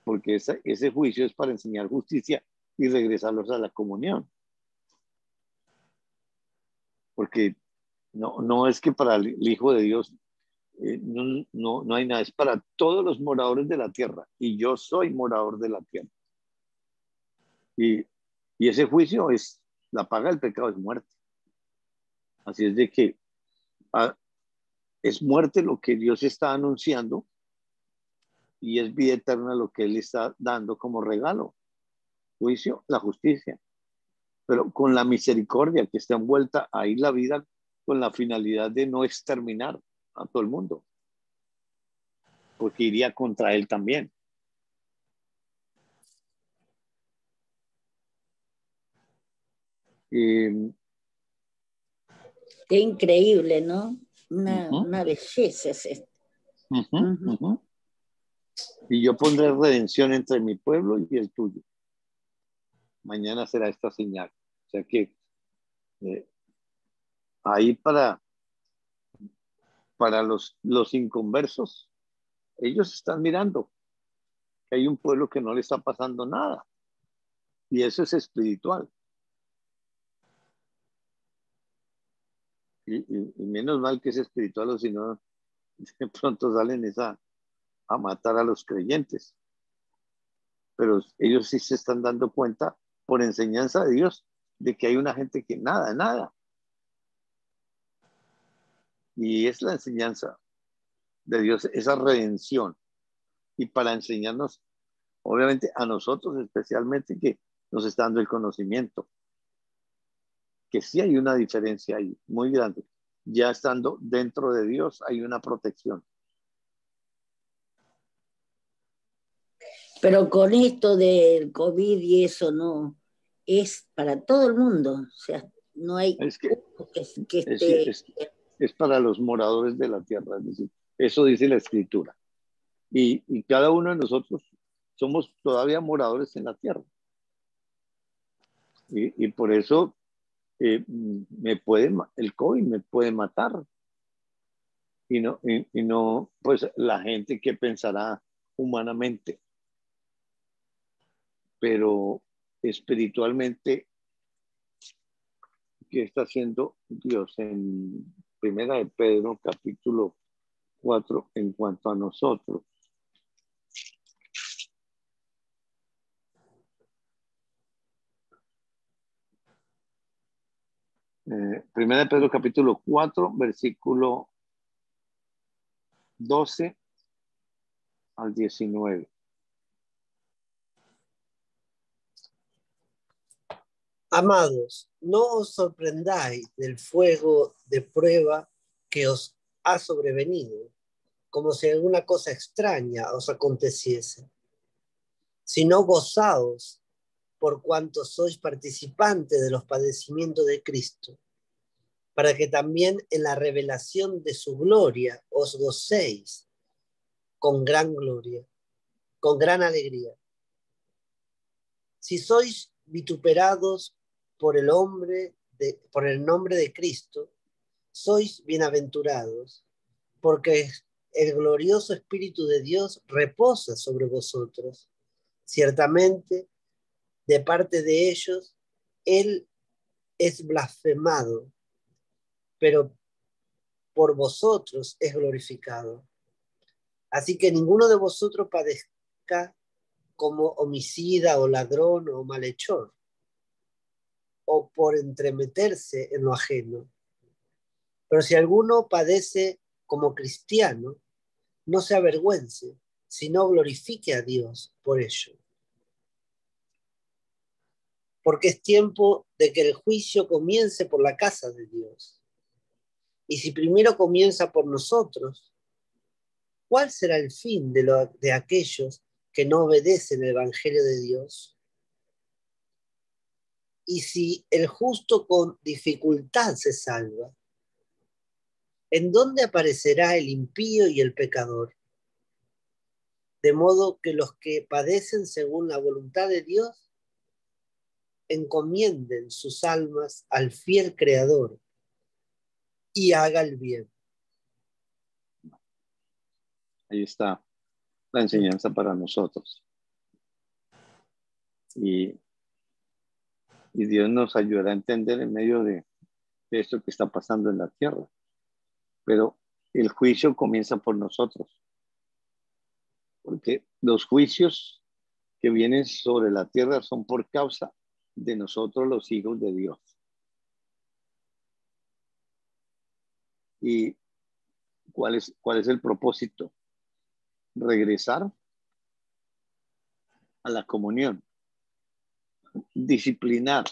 Porque ese juicio es para enseñar justicia y regresarlos a la comunión. Porque no es que para el Hijo de Dios no hay nada, es para todos los moradores de la tierra, y yo soy morador de la tierra. Y ese juicio es, la paga del pecado es muerte. Así es de que es muerte lo que Dios está anunciando, y es vida eterna lo que Él está dando como regalo. Juicio, la justicia, pero con la misericordia que está envuelta ahí la vida, con la finalidad de no exterminar a todo el mundo, porque iría contra Él también. Qué increíble, ¿no? Una belleza es esto. Y yo pondré redención entre mi pueblo y el tuyo. Mañana será esta señal. O sea que ahí para los inconversos, ellos están mirando que hay un pueblo que no le está pasando nada. Y eso es espiritual. Y menos mal que es espiritual, o si no, de pronto salen a matar a los creyentes. Pero ellos sí se están dando cuenta, por enseñanza de Dios, de que hay una gente que nada. Y es la enseñanza de Dios, esa redención. Y para enseñarnos, obviamente a nosotros especialmente, que nos está dando el conocimiento, que sí hay una diferencia ahí muy grande. Ya estando dentro de Dios hay una protección. Pero con esto del COVID y eso no, es para todo el mundo. O sea, no hay que esté... Es para los moradores de la tierra, es decir, eso dice la Escritura. Y cada uno de nosotros somos todavía moradores en la tierra. Y por eso el COVID me puede matar. Y no, pues la gente que pensará humanamente. Pero espiritualmente, ¿qué está haciendo Dios? En Primera de Pedro, capítulo 4, en cuanto a nosotros. Primera de Pedro, capítulo 4, versículo 12 al 19. Amados, no os sorprendáis del fuego de prueba que os ha sobrevenido, como si alguna cosa extraña os aconteciese, sino gozaos por cuanto sois participantes de los padecimientos de Cristo, para que también en la revelación de su gloria os gocéis con gran gloria, con gran alegría. Si sois vituperados por el nombre de Cristo, sois bienaventurados, porque el glorioso Espíritu de Dios reposa sobre vosotros. Ciertamente, de parte de ellos, Él es blasfemado, pero por vosotros es glorificado. Así que ninguno de vosotros padezca como homicida o ladrón o malhechor, o por entremeterse en lo ajeno. Pero si alguno padece como cristiano, no se avergüence, sino glorifique a Dios por ello. Porque es tiempo de que el juicio comience por la casa de Dios. Y si primero comienza por nosotros, ¿cuál será el fin de aquellos que no obedecen el Evangelio de Dios? Y si el justo con dificultad se salva, ¿en dónde aparecerá el impío y el pecador? De modo que los que padecen según la voluntad de Dios encomienden sus almas al fiel Creador, y haga el bien. Ahí está la enseñanza para nosotros. Y Dios nos ayudará a entender en medio de esto que está pasando en la tierra. Pero el juicio comienza por nosotros. Porque los juicios que vienen sobre la tierra son por causa de nosotros, los hijos de Dios. ¿Y cuál es el propósito? Regresar a la comunión, disciplinar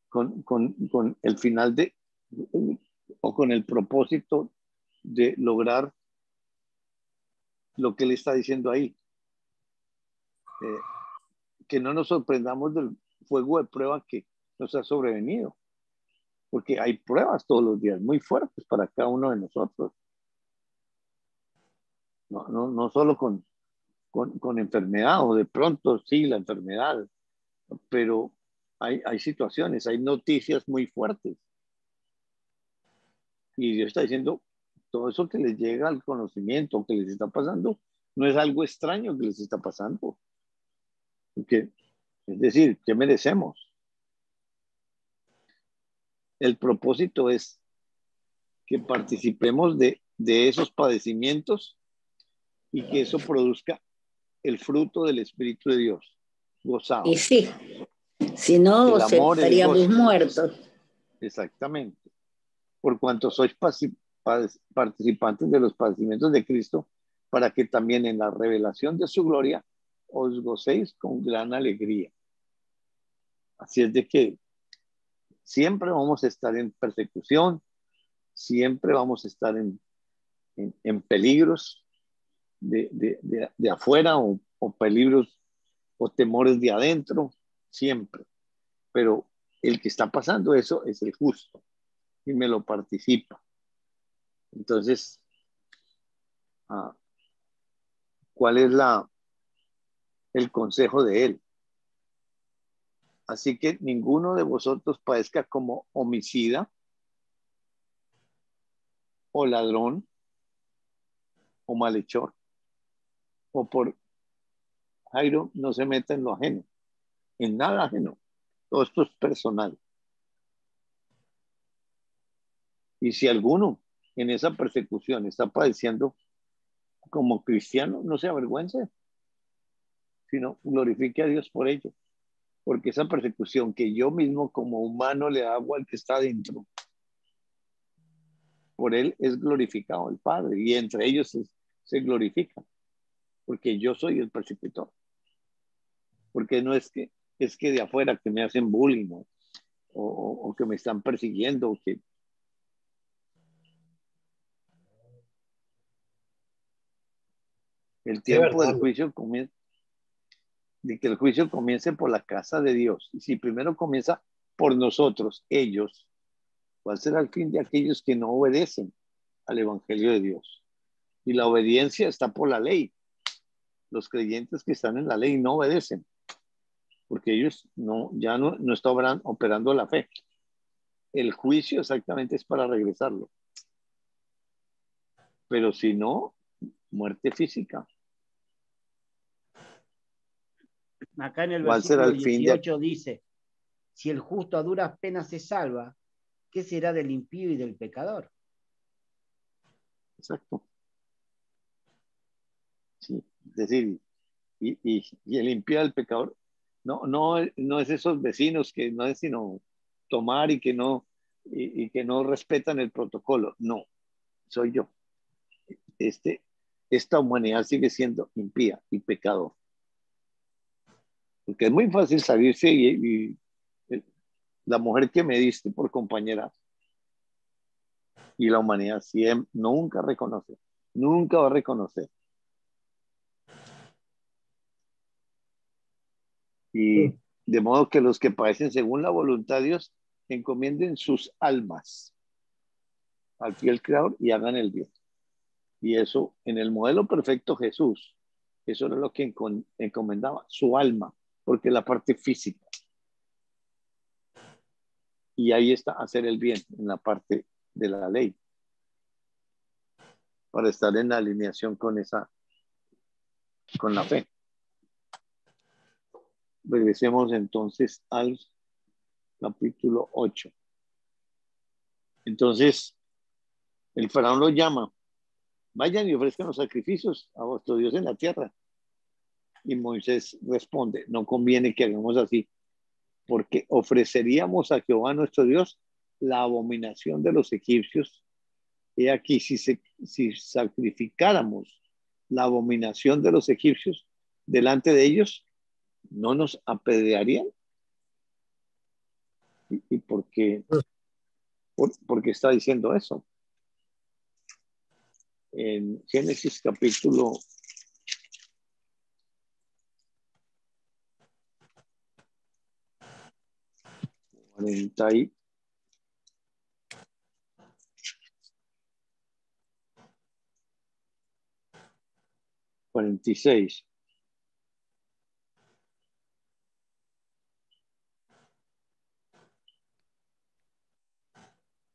con el final o con el propósito de lograr lo que él está diciendo ahí. Que no nos sorprendamos del fuego de prueba que nos ha sobrevenido, porque hay pruebas todos los días muy fuertes para cada uno de nosotros. No solo con enfermedad, o de pronto sí la enfermedad, pero hay situaciones, hay noticias muy fuertes. Y Dios está diciendo, todo eso que les llega al conocimiento, que les está pasando, no es algo extraño que les está pasando. Porque, es decir, ¿qué merecemos? El propósito es que participemos de esos padecimientos y que eso produzca el fruto del Espíritu de Dios, gozado. Y sí, si no, estaríamos muertos. Exactamente. Por cuanto sois participantes de los padecimientos de Cristo, para que también en la revelación de su gloria os gocéis con gran alegría. Así es de que siempre vamos a estar en persecución, siempre vamos a estar en peligros de afuera o peligros o temores de adentro, siempre. Pero el que está pasando eso es el justo y me lo participa. Entonces, ¿cuál es el consejo de él? Así que ninguno de vosotros padezca como homicida o ladrón o malhechor, o por Jairo no se meta en lo ajeno, en nada ajeno. Todo esto es personal. Y si alguno en esa persecución está padeciendo como cristiano, no se avergüence, sino glorifique a Dios por ello. Porque esa persecución que yo mismo como humano le hago al que está dentro, por él es glorificado el Padre, y entre ellos se glorifica, porque yo soy el persecutor. Porque no es que de afuera que me hacen bullying o que me están persiguiendo, o que el tiempo del juicio comienza, de que el juicio comience por la casa de Dios. Y si primero comienza por nosotros, ellos, ¿cuál será el fin de aquellos que no obedecen al Evangelio de Dios? Y la obediencia está por la ley. Los creyentes que están en la ley no obedecen, porque ellos ya no están operando la fe. El juicio exactamente es para regresarlo. Pero si no, muerte física. Acá en el versículo 18 dice, si el justo a duras penas se salva, ¿qué será del impío y del pecador? Exacto. Sí, es decir, y el impío del pecador no es esos vecinos que no es sino tomar y que no respetan el protocolo. No, soy yo. Esta humanidad sigue siendo impía y pecador. Porque es muy fácil salirse y la mujer que me diste por compañera, y la humanidad siempre, nunca reconoce, nunca va a reconocer. Y de modo que los que padecen según la voluntad de Dios encomienden sus almas al fiel Creador y hagan el bien. Y eso, en el modelo perfecto Jesús, eso era lo que encomendaba, su alma, porque la parte física. Y ahí está hacer el bien en la parte de la ley, para estar en alineación con la fe. Regresemos entonces al capítulo 8. Entonces, el faraón lo llama: vayan y ofrezcan los sacrificios a vuestro Dios en la tierra. Y Moisés responde: no conviene que hagamos así, porque ofreceríamos a Jehová nuestro Dios la abominación de los egipcios. He aquí, si sacrificáramos la abominación de los egipcios delante de ellos, ¿no nos apedrearían? ¿Y por qué? ¿Por qué está diciendo eso? En Génesis capítulo 46.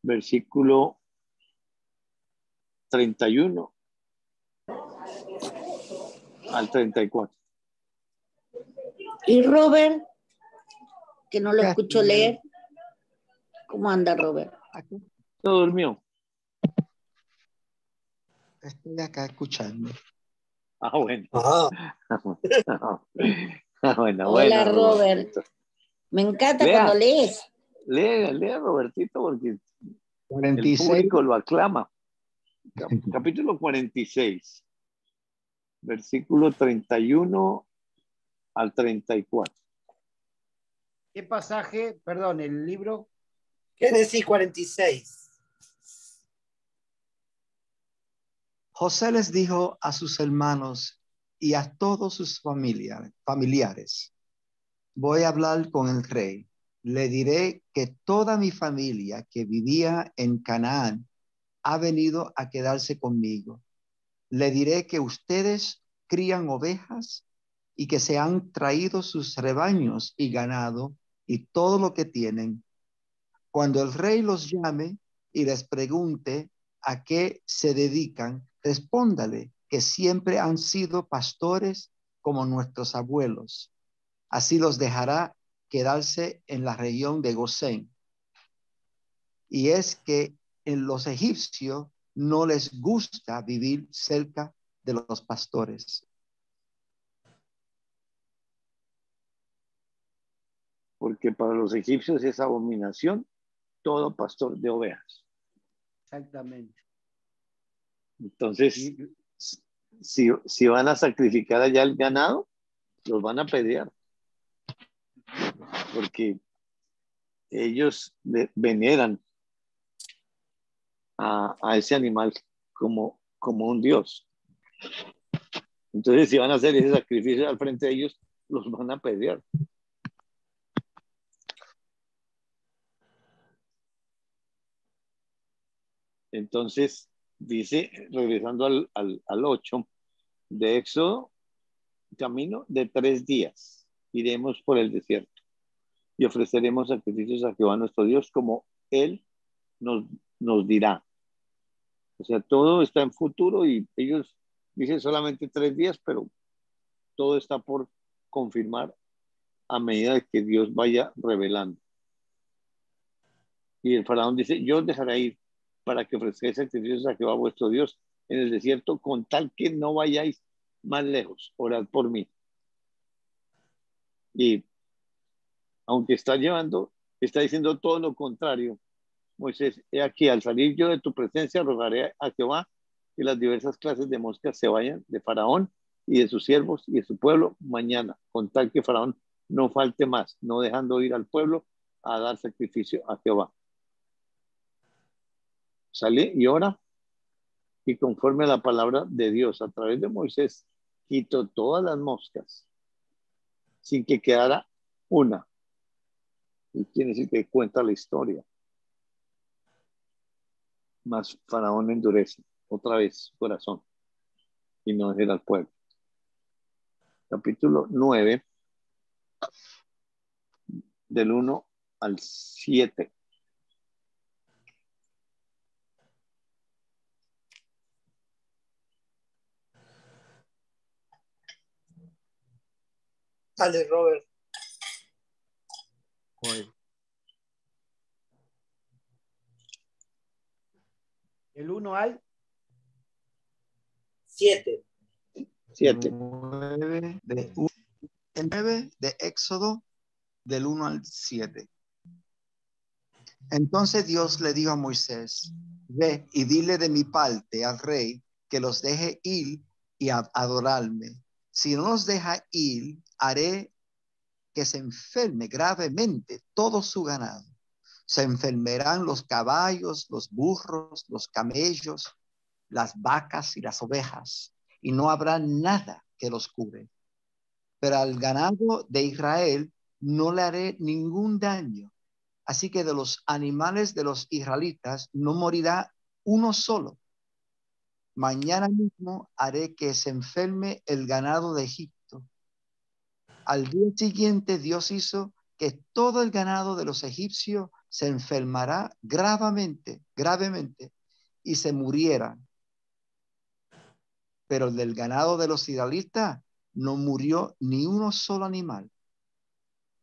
Versículo 31 al 34. Y Robert, que no lo escucho leer, ¿cómo anda Robert? ¿No durmió? Estoy acá escuchando. Bueno. Bueno, Hola, Robert. Me encanta cuando lees. Lea, Robertito, porque 46. el público lo aclama. Capítulo 46, versículo 31 al 34. ¿Qué pasaje? Perdón, el libro. Génesis 46. José les dijo a sus hermanos y a todos sus familiares: voy a hablar con el rey. Le diré que toda mi familia que vivía en Canaán ha venido a quedarse conmigo. Le diré que ustedes crían ovejas y que se han traído sus rebaños y ganado y todo lo que tienen. Cuando el rey los llame y les pregunte a qué se dedican, respóndale que siempre han sido pastores como nuestros abuelos. Así los dejará quedarse en la región de Gosén. Y es que en los egipcios no les gusta vivir cerca de los pastores. Porque para los egipcios es abominación todo pastor de ovejas. Exactamente. Entonces, si van a sacrificar allá el ganado, los van a apedrear. Porque ellos veneran a ese animal como un dios. Entonces, si van a hacer ese sacrificio al frente de ellos, los van a apedrear. Entonces, dice, regresando al 8 de Éxodo: camino de 3 días iremos por el desierto y ofreceremos sacrificios a Jehová nuestro Dios como Él nos dirá. O sea, todo está en futuro y ellos dicen solamente 3 días, pero todo está por confirmar a medida que Dios vaya revelando. Y el faraón dice: yo os dejaré ir para que ofrezcáis sacrificios a Jehová vuestro Dios en el desierto, con tal que no vayáis más lejos. Orad por mí. Y aunque está diciendo todo lo contrario, Moisés: he aquí, al salir yo de tu presencia, rogaré a Jehová que las diversas clases de moscas se vayan de Faraón y de sus siervos y de su pueblo mañana, con tal que Faraón no falte más, no dejando ir al pueblo a dar sacrificio a Jehová. Sale y ora, y conforme a la palabra de Dios a través de Moisés, quitó todas las moscas sin que quedara una. Y quiere decir que cuenta la historia. Mas Faraón endurece otra vez su corazón y no deja al pueblo. Capítulo 9, del 1 al 7. Dale, Robert. Voy. El 1 al 7. 7. 9 de Éxodo, del 1 al 7. Entonces Dios le dijo a Moisés: ve y dile de mi parte al rey que los deje ir y adorarme. Si no los deja ir, haré que se enferme gravemente todo su ganado. Se enfermarán los caballos, los burros, los camellos, las vacas y las ovejas, y no habrá nada que los cure. Pero al ganado de Israel no le haré ningún daño. Así que de los animales de los israelitas no morirá uno solo. Mañana mismo haré que se enferme el ganado de Egipto. Al día siguiente Dios hizo que todo el ganado de los egipcios se enfermará gravemente, y se muriera. Pero del ganado de los israelitas no murió ni uno solo animal.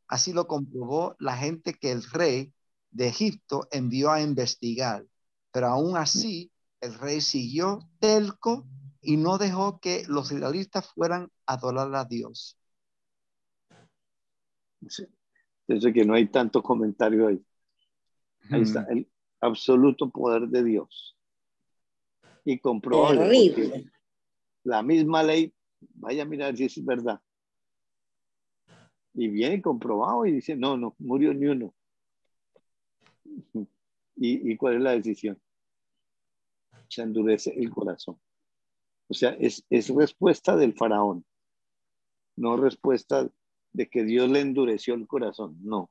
Así lo comprobó la gente que el rey de Egipto envió a investigar. Pero aún así, el rey siguió terco y no dejó que los israelitas fueran a adorar a Dios. Sí. Entonces que no hay tanto comentario ahí. Ahí está el absoluto poder de Dios. Y comprobable, porque la misma ley, vaya a mirar si es verdad. Y viene comprobado y dice, no, no murió ni uno. ¿Y cuál es la decisión? Se endurece el corazón. O sea, es respuesta del faraón, no respuesta de que Dios le endureció el corazón, no.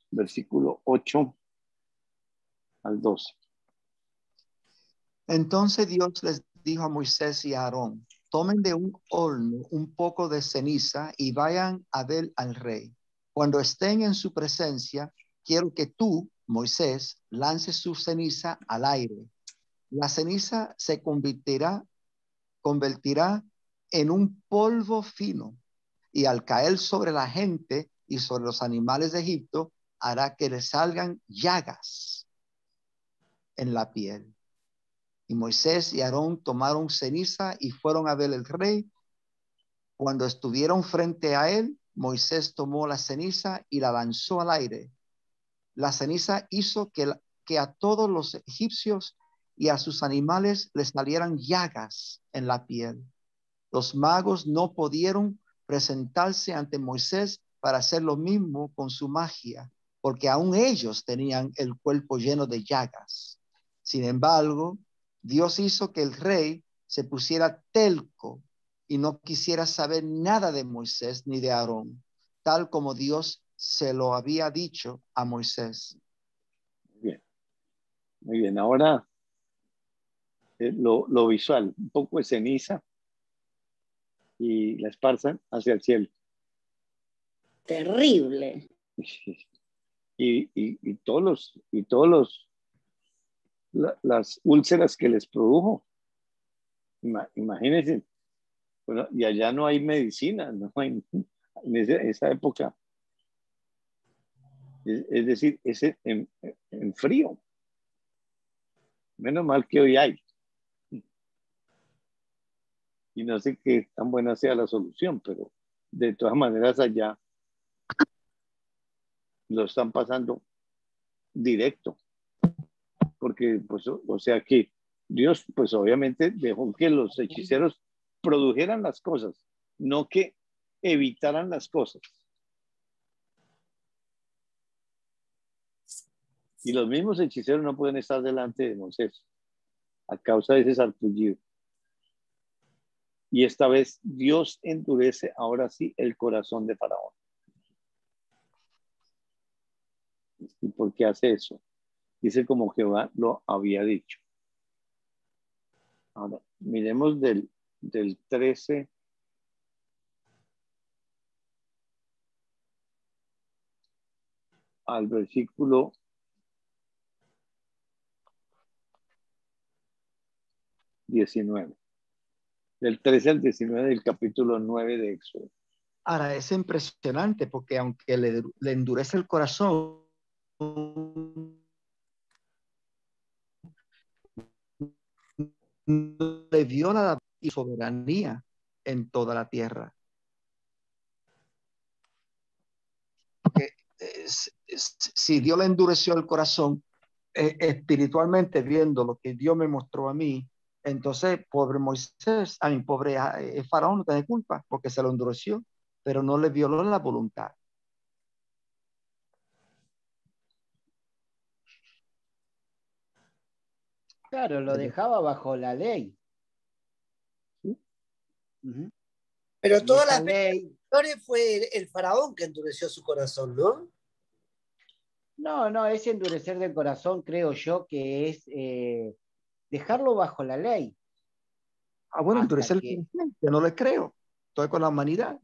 Versículo 8 al 12. Entonces Dios les dijo a Moisés y a Aarón: tomen de un horno un poco de ceniza y vayan a ver al rey. Cuando estén en su presencia, quiero que tú, Moisés, lances su ceniza al aire. La ceniza se convertirá en un polvo fino, y al caer sobre la gente y sobre los animales de Egipto, hará que les salgan llagas en la piel. Y Moisés y Aarón tomaron ceniza y fueron a ver al rey. Cuando estuvieron frente a él, Moisés tomó la ceniza y la lanzó al aire. La ceniza hizo que a todos los egipcios y a sus animales les salieran llagas en la piel. Los magos no pudieron presentarse ante Moisés para hacer lo mismo con su magia, porque aún ellos tenían el cuerpo lleno de llagas. Sin embargo, Dios hizo que el rey se pusiera terco y no quisiera saber nada de Moisés ni de Aarón, tal como Dios se lo había dicho a Moisés. Bien, muy bien. Ahora lo visual, un poco de ceniza y la esparzan hacia el cielo. Terrible. Y todos los las úlceras que les produjo. Imagínense, bueno, y allá no hay medicina, no hay, en esa época. Es decir, ese en frío. Menos mal que hoy hay. Y no sé qué tan buena sea la solución, pero de todas maneras allá lo están pasando directo. Porque, pues, o sea que Dios, pues obviamente dejó que los hechiceros produjeran las cosas, no que evitaran las cosas. Y los mismos hechiceros no pueden estar delante de Moisés a causa de ese sarpullido. Y esta vez Dios endurece ahora sí el corazón de Faraón. ¿Y por qué hace eso? Dice como Jehová lo había dicho. Ahora, miremos del 13 al versículo 19. Del 13 al 19 del capítulo 9 de Éxodo. Ahora, es impresionante porque aunque le endurece el corazón, le dio la soberanía en toda la tierra. Porque si Dios le endureció el corazón, espiritualmente viendo lo que Dios me mostró a mí, entonces pobre Moisés, a mi pobre Faraón no tiene culpa porque se lo endureció, pero no le violó la voluntad. Claro, lo dejaba bajo la ley. ¿Sí? Uh-huh. Pero Y todas esa las ley, veces fue el faraón que endureció su corazón, ¿no? no, ese endurecer del corazón creo yo que es dejarlo bajo la ley. Bueno, Hasta endurecer el que, corazón, yo no le creo. Estoy con la humanidad.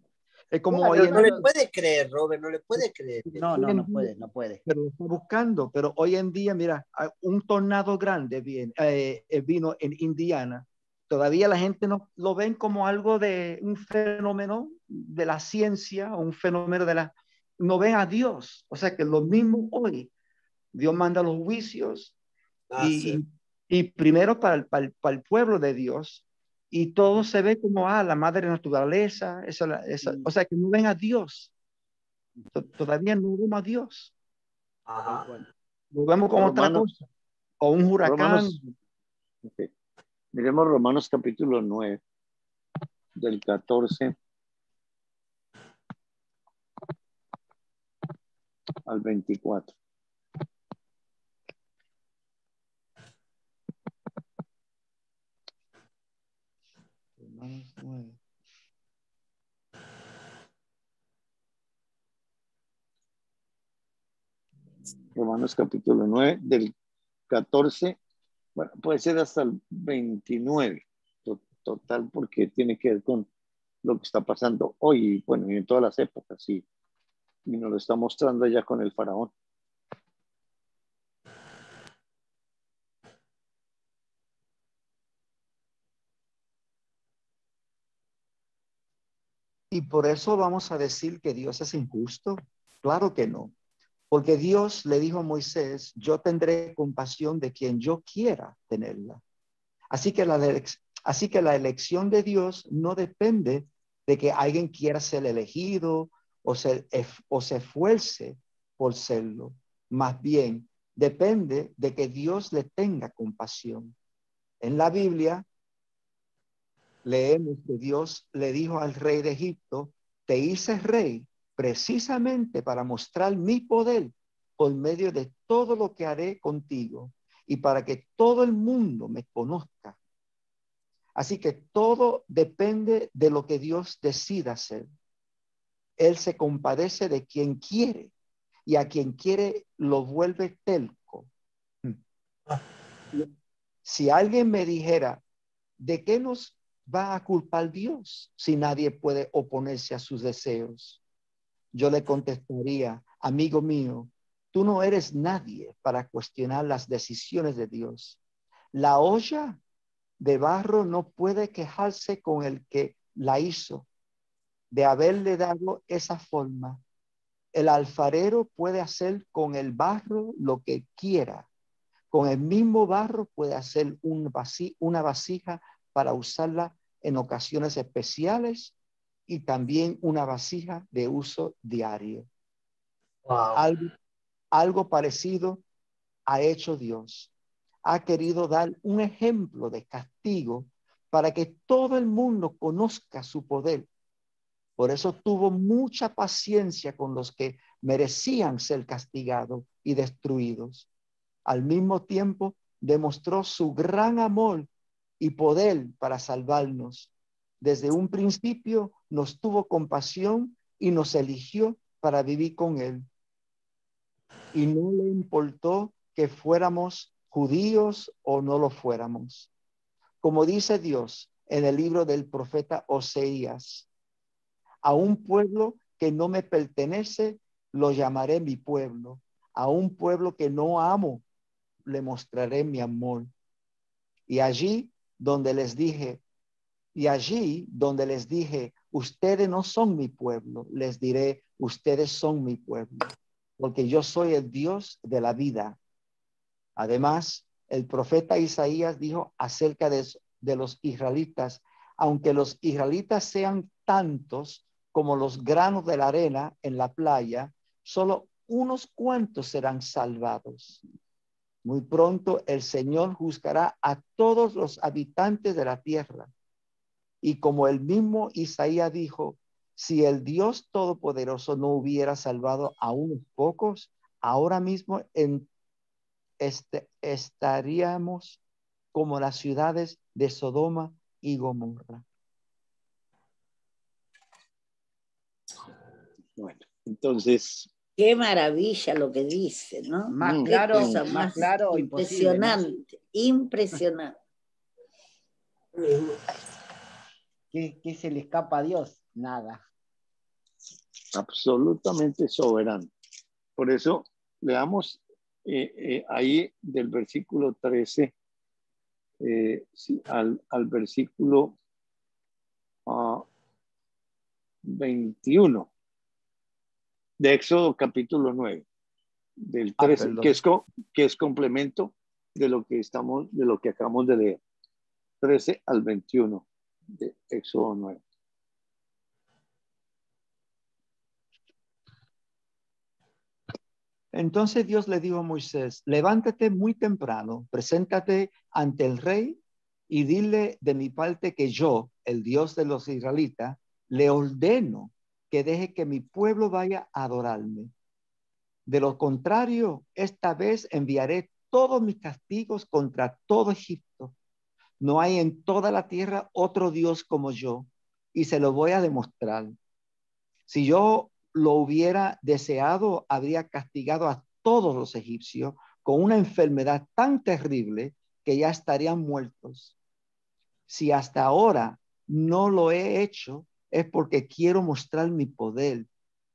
Es como claro, hoy Pero en no le día. puede creer, Robert, no le puede creer. no, Hoy en no día, puede, no puede. pero lo está buscando. Pero hoy en día, mira, un tornado grande vino en Indiana. Todavía la gente no lo ven como algo de un fenómeno de la ciencia o un fenómeno de la... No ven a Dios. O sea que lo mismo hoy. Dios manda los juicios Sí. y primero para el pueblo de Dios. Y todo se ve como, la madre naturaleza. O sea que no ven a Dios. Todavía no vemos a Dios. Ajá. Lo vemos como otra Romanos, cosa, o un huracán. okay. Miremos Romanos capítulo 9, del 14 al 24. Romanos 9. Romanos capítulo 9, del 14, bueno, puede ser hasta el 29, total, porque tiene que ver con lo que está pasando hoy, bueno, y en todas las épocas, y nos lo está mostrando ya con el faraón. Y por eso vamos a decir que Dios es injusto. Claro que no. Porque Dios le dijo a Moisés, yo tendré compasión de quien yo quiera tenerla. Así que la elección de Dios no depende de que alguien quiera ser elegido o se esfuerce por serlo. Más bien, depende de que Dios le tenga compasión. En la Biblia leemos que Dios le dijo al rey de Egipto, te hice rey precisamente para mostrar mi poder por medio de todo lo que haré contigo y para que todo el mundo me conozca. Así que todo depende de lo que Dios decida hacer. Él se compadece de quien quiere y a quien quiere lo vuelve terco. Si alguien me dijera, ¿de qué nos va a culpar Dios si nadie puede oponerse a sus deseos? Yo le contestaría, amigo mío, tú no eres nadie para cuestionar las decisiones de Dios. La olla de barro no puede quejarse con el que la hizo de haberle dado esa forma. El alfarero puede hacer con el barro lo que quiera. Con el mismo barro puede hacer una vasija para usarla en ocasiones especiales y también una vasija de uso diario. Wow. Algo parecido ha hecho Dios. Ha querido dar un ejemplo de castigo para que todo el mundo conozca su poder. Por eso tuvo mucha paciencia con los que merecían ser castigados y destruidos. Al mismo tiempo, demostró su gran amor y poder para salvarnos. Desde un principio nos tuvo compasión y nos eligió para vivir con él. Y no le importó que fuéramos judíos o no lo fuéramos. Como dice Dios en el libro del profeta Oseías, a un pueblo que no me pertenece, lo llamaré mi pueblo. A un pueblo que no amo, le mostraré mi amor. Y allí donde les dije, Y allí donde les dije, ustedes no son mi pueblo, les diré, ustedes son mi pueblo, porque yo soy el Dios de la vida. Además, el profeta Isaías dijo acerca de los israelitas, aunque los israelitas sean tantos como los granos de la arena en la playa, solo unos cuantos serán salvados. Muy pronto el Señor juzgará a todos los habitantes de la tierra. Y como el mismo Isaías dijo, si el Dios Todopoderoso no hubiera salvado a unos pocos, ahora mismo estaríamos como las ciudades de Sodoma y Gomorra. Bueno, entonces... Qué maravilla lo que dice, ¿no? Más Qué claro, cosa más claro, impresionante, imposible, ¿no? impresionante. ¿Qué se le escapa a Dios? Nada. Absolutamente soberano. Por eso leamos ahí del versículo 13 al versículo 21 de Éxodo capítulo 9, del 13, que es complemento de lo que acabamos de leer. 13 al 21 de Éxodo 9. Entonces Dios le dijo a Moisés, levántate muy temprano, preséntate ante el rey y dile de mi parte que yo, el Dios de los israelitas, le ordeno que deje que mi pueblo vaya a adorarme. De lo contrario, esta vez enviaré todos mis castigos contra todo Egipto. No hay en toda la tierra otro Dios como yo, y se lo voy a demostrar. Si yo lo hubiera deseado, habría castigado a todos los egipcios con una enfermedad tan terrible que ya estarían muertos. Si hasta ahora no lo he hecho, es porque quiero mostrar mi poder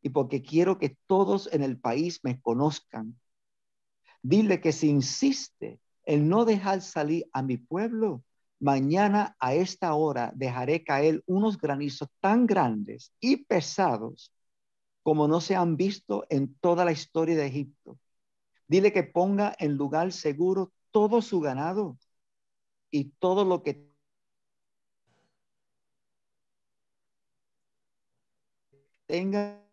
y porque quiero que todos en el país me conozcan. Dile que si insiste en no dejar salir a mi pueblo, mañana a esta hora dejaré caer unos granizos tan grandes y pesados como no se han visto en toda la historia de Egipto. Dile que ponga en lugar seguro todo su ganado y todo lo que tenga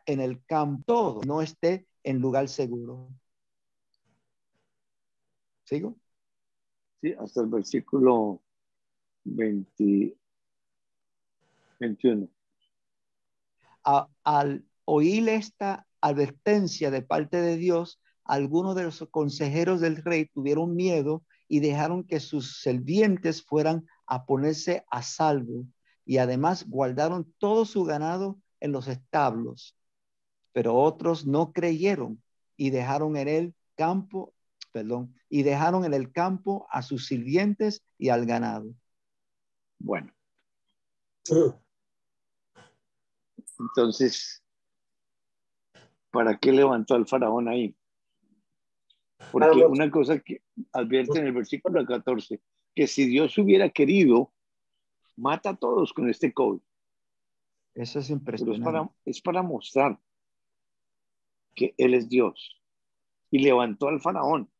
en el campo, todo no esté en lugar seguro. ¿Sigo? Sí, hasta el versículo 21. Al oír esta advertencia de parte de Dios, algunos de los consejeros del rey tuvieron miedo y dejaron que sus sirvientes fueran a ponerse a salvo, y además guardaron todo su ganado en los establos. Pero otros no creyeron y dejaron en el campo a sus sirvientes y al ganado. Bueno, entonces, ¿para qué levantó al faraón ahí? Porque una cosa que advierte en el versículo 14, que si Dios hubiera querido, mata a todos con este COVID. Eso es impresionante. Pero es para mostrar que Él es Dios. Y levantó al faraón.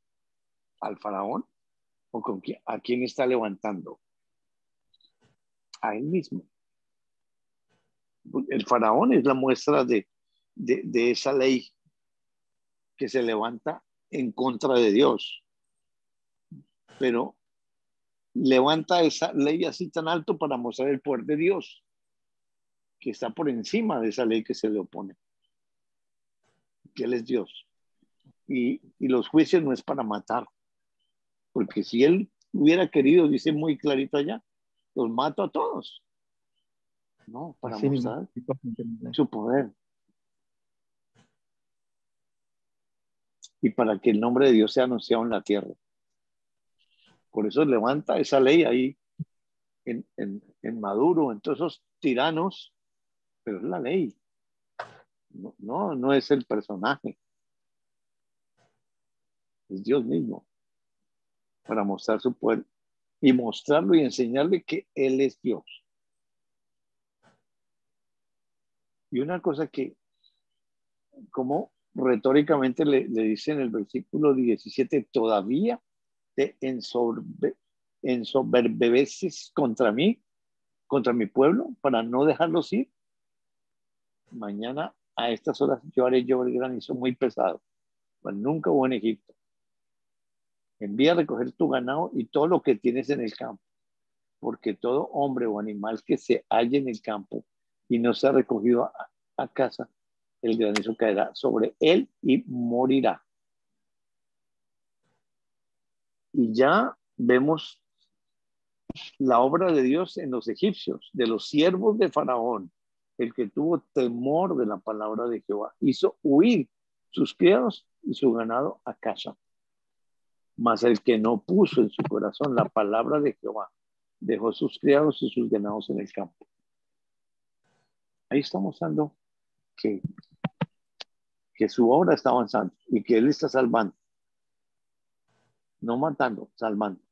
¿Al faraón? ¿O con quién? ¿A quién está levantando? A él mismo. El faraón es la muestra de esa ley que se levanta en contra de Dios. Pero levanta esa ley así tan alto para mostrar el poder de Dios, que está por encima de esa ley que se le opone. Que Él es Dios. Y los juicios no es para matar. Porque si Él hubiera querido, dice muy clarito allá, los mato a todos. No, para Así mostrar mismo. su poder. Y para que el nombre de Dios sea anunciado en la tierra. Por eso levanta esa ley ahí en Maduro, en todos esos tiranos, pero es la ley. No es el personaje. Es Dios mismo. Para mostrar su poder y mostrarlo y enseñarle que Él es Dios. Y una cosa que, como retóricamente le dice en el versículo 17, todavía te ensoberbeces contra mí, contra mi pueblo, para no dejarlos ir. Mañana a estas horas yo haré llover granizo muy pesado, pues nunca hubo en Egipto. Envía a recoger tu ganado y todo lo que tienes en el campo, porque todo hombre o animal que se halle en el campo y no sea recogido a casa, el granizo caerá sobre él y morirá. Y ya vemos la obra de Dios en los egipcios, de los siervos de Faraón. El que tuvo temor de la palabra de Jehová hizo huir sus criados y su ganado a casa. Mas el que no puso en su corazón la palabra de Jehová dejó sus criados y sus ganados en el campo. Ahí está mostrando que su obra está avanzando y que Él está salvando. No matando, salvando.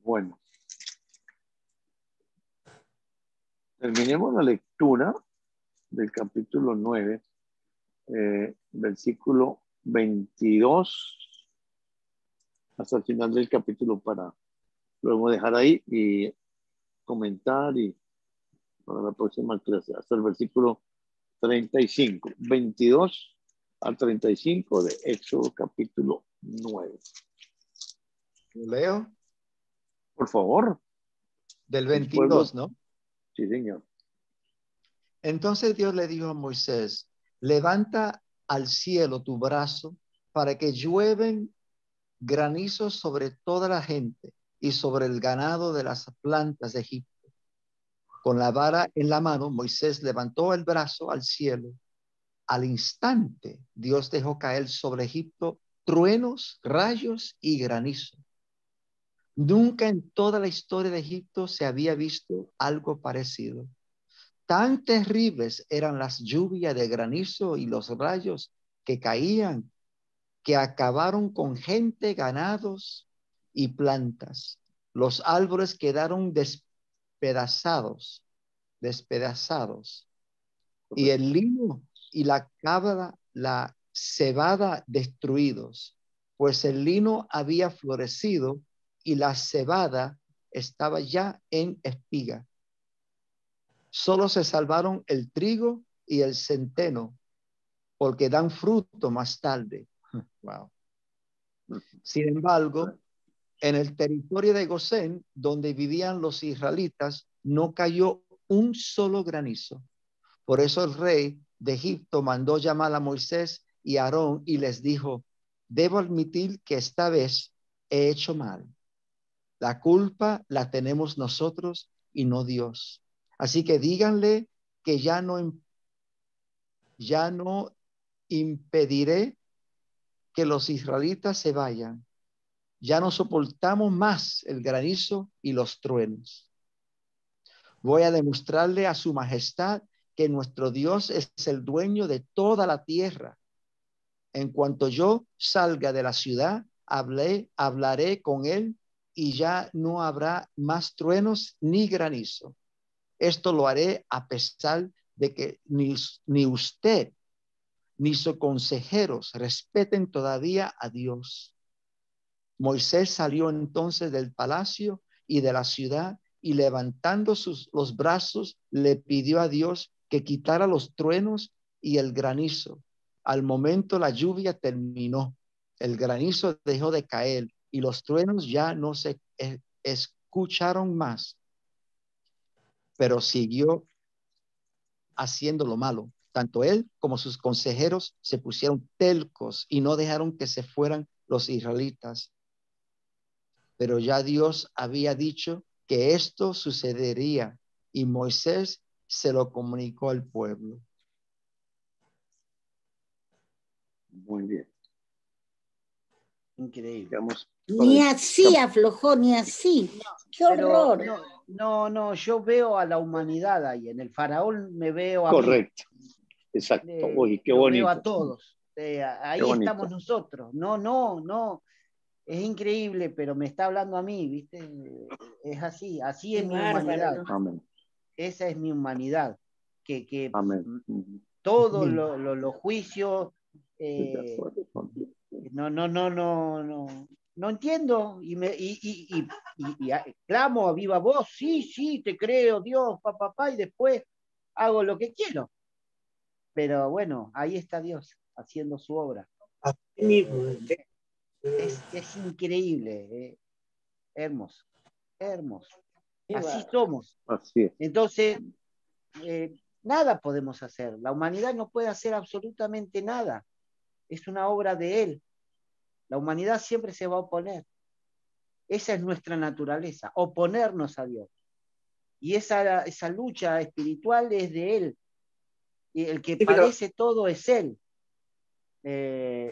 Bueno. Terminemos la lectura del capítulo 9, versículo 22, hasta el final del capítulo para luego dejar ahí y comentar y para la próxima clase, hasta el versículo 35, 22 al 35 de Éxodo capítulo 9. ¿Leo? Por favor. Del 22, ¿no? Sí, señor. Entonces Dios le dijo a Moisés, levanta al cielo tu brazo para que llueven granizos sobre toda la gente y sobre el ganado de las plantas de Egipto. Con la vara en la mano, Moisés levantó el brazo al cielo. Al instante, Dios dejó caer sobre Egipto truenos, rayos y granizo. Nunca en toda la historia de Egipto se había visto algo parecido. Tan terribles eran las lluvias de granizo y los rayos que caían, que acabaron con gente, ganados y plantas. Los árboles quedaron despedazados, y el lino y la cebada destruidos, pues el lino había florecido y la cebada estaba ya en espiga. Solo se salvaron el trigo y el centeno, porque dan fruto más tarde. Wow. Sin embargo, en el territorio de Gosén, donde vivían los israelitas, no cayó un solo granizo. Por eso el rey de Egipto mandó llamar a Moisés y a Aarón y les dijo, debo admitir que esta vez he hecho mal. La culpa la tenemos nosotros y no Dios. Así que díganle que ya no impediré que los israelitas se vayan. Ya no soportamos más el granizo y los truenos. Voy a demostrarle a su majestad que nuestro Dios es el dueño de toda la tierra. En cuanto yo salga de la ciudad, hablaré con él y ya no habrá más truenos ni granizo. Esto lo haré a pesar de que ni usted ni sus consejeros respeten todavía a Dios. Moisés salió entonces del palacio y de la ciudad y levantando los brazos le pidió a Dios que quitara los truenos y el granizo. Al momento la lluvia terminó, el granizo dejó de caer y los truenos ya no se escucharon más, pero siguió haciendo lo malo. Tanto él como sus consejeros se pusieron tercos y no dejaron que se fueran los israelitas. Pero ya Dios había dicho que esto sucedería y Moisés se lo comunicó al pueblo. Muy bien. Increíble. Digamos, Ni así aflojó, ni así. ¡Qué horror! No, yo veo a la humanidad ahí. En el faraón me veo a mí. Correcto. Exacto. Uy, qué Lo bonito. veo a todos. Ahí bonito. estamos nosotros. No. Es increíble, pero me está hablando a mí, ¿viste? Es así. Así es mi humanidad. ¿No? Amén. Esa es mi humanidad. Que Amén. todos los juicios... No entiendo y clamo a viva voz, sí, te creo, Dios, papá, y después hago lo que quiero. Pero bueno, ahí está Dios haciendo su obra. Así mismo. Es increíble, hermoso. Así somos. Así es. Entonces, nada podemos hacer. La humanidad no puede hacer absolutamente nada. Es una obra de Él. La humanidad siempre se va a oponer. Esa es nuestra naturaleza, oponernos a Dios. Y esa lucha espiritual es de Él. Y el que padece todo es Él.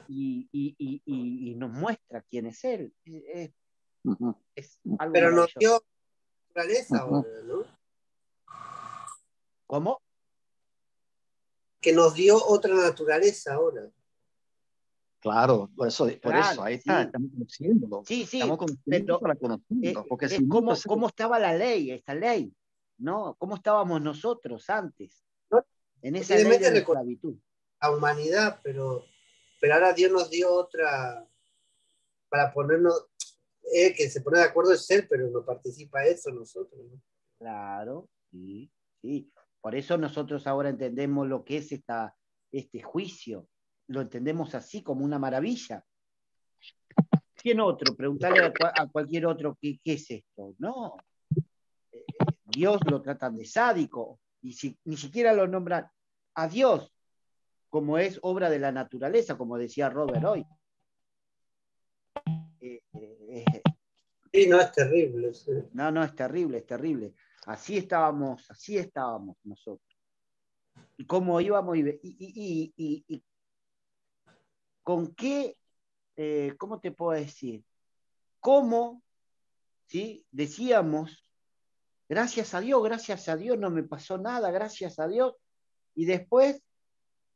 Y nos muestra quién es Él. Es algo pero nos maravilloso. dio naturaleza ahora, ¿no? ¿Cómo? Que nos dio otra naturaleza ahora. Claro, por eso ahí está, sí. estamos conociéndolo. Sí, estamos conociendo para conocerlo. Porque es cómo estaba la ley, esta ley, ¿no? ¿Cómo estábamos nosotros antes? En esa ley de la esclavitud. La humanidad, pero ahora Dios nos dio otra para ponernos, que se pone de acuerdo es Él, pero no participa eso nosotros, ¿no? Claro, sí. Por eso nosotros ahora entendemos lo que es este juicio. Lo entendemos así, como una maravilla. ¿Quién otro? Preguntarle a cualquier otro qué es esto. No. Dios lo tratan de sádico, y ni siquiera lo nombran a Dios, como es obra de la naturaleza, como decía Robert hoy. Sí, no, es terrible. Sí. No, es terrible. Así estábamos nosotros. Y cómo íbamos y con qué, ¿cómo te puedo decir? ¿Cómo, ¿sí? Decíamos, gracias a Dios no me pasó nada, gracias a Dios, y después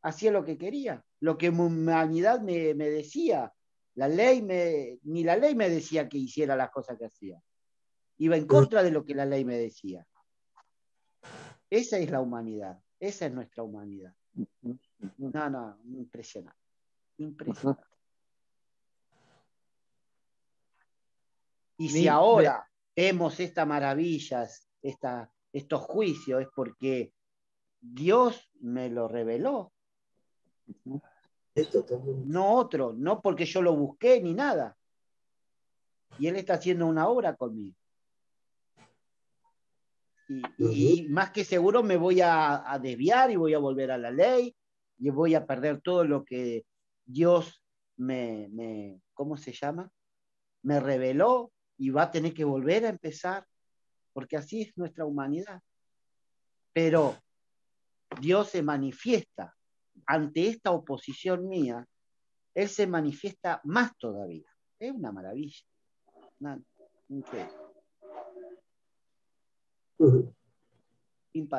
hacía lo que quería, lo que mi humanidad me decía. Ni la ley me decía que hiciera las cosas que hacía. Iba en contra de lo que la ley me decía. Esa es la humanidad, esa es nuestra humanidad. No, impresionante. Y si ahora vemos estas maravillas, estos juicios, es porque Dios me lo reveló. No otro, no porque yo lo busqué ni nada. Y Él está haciendo una obra conmigo. Y más que seguro me voy a desviar y voy a volver a la ley y voy a perder todo lo que Dios ¿cómo se llama? Me reveló, y va a tener que volver a empezar, porque así es nuestra humanidad. Pero Dios se manifiesta ante esta oposición mía, Él se manifiesta más todavía. Es una maravilla. Increíble.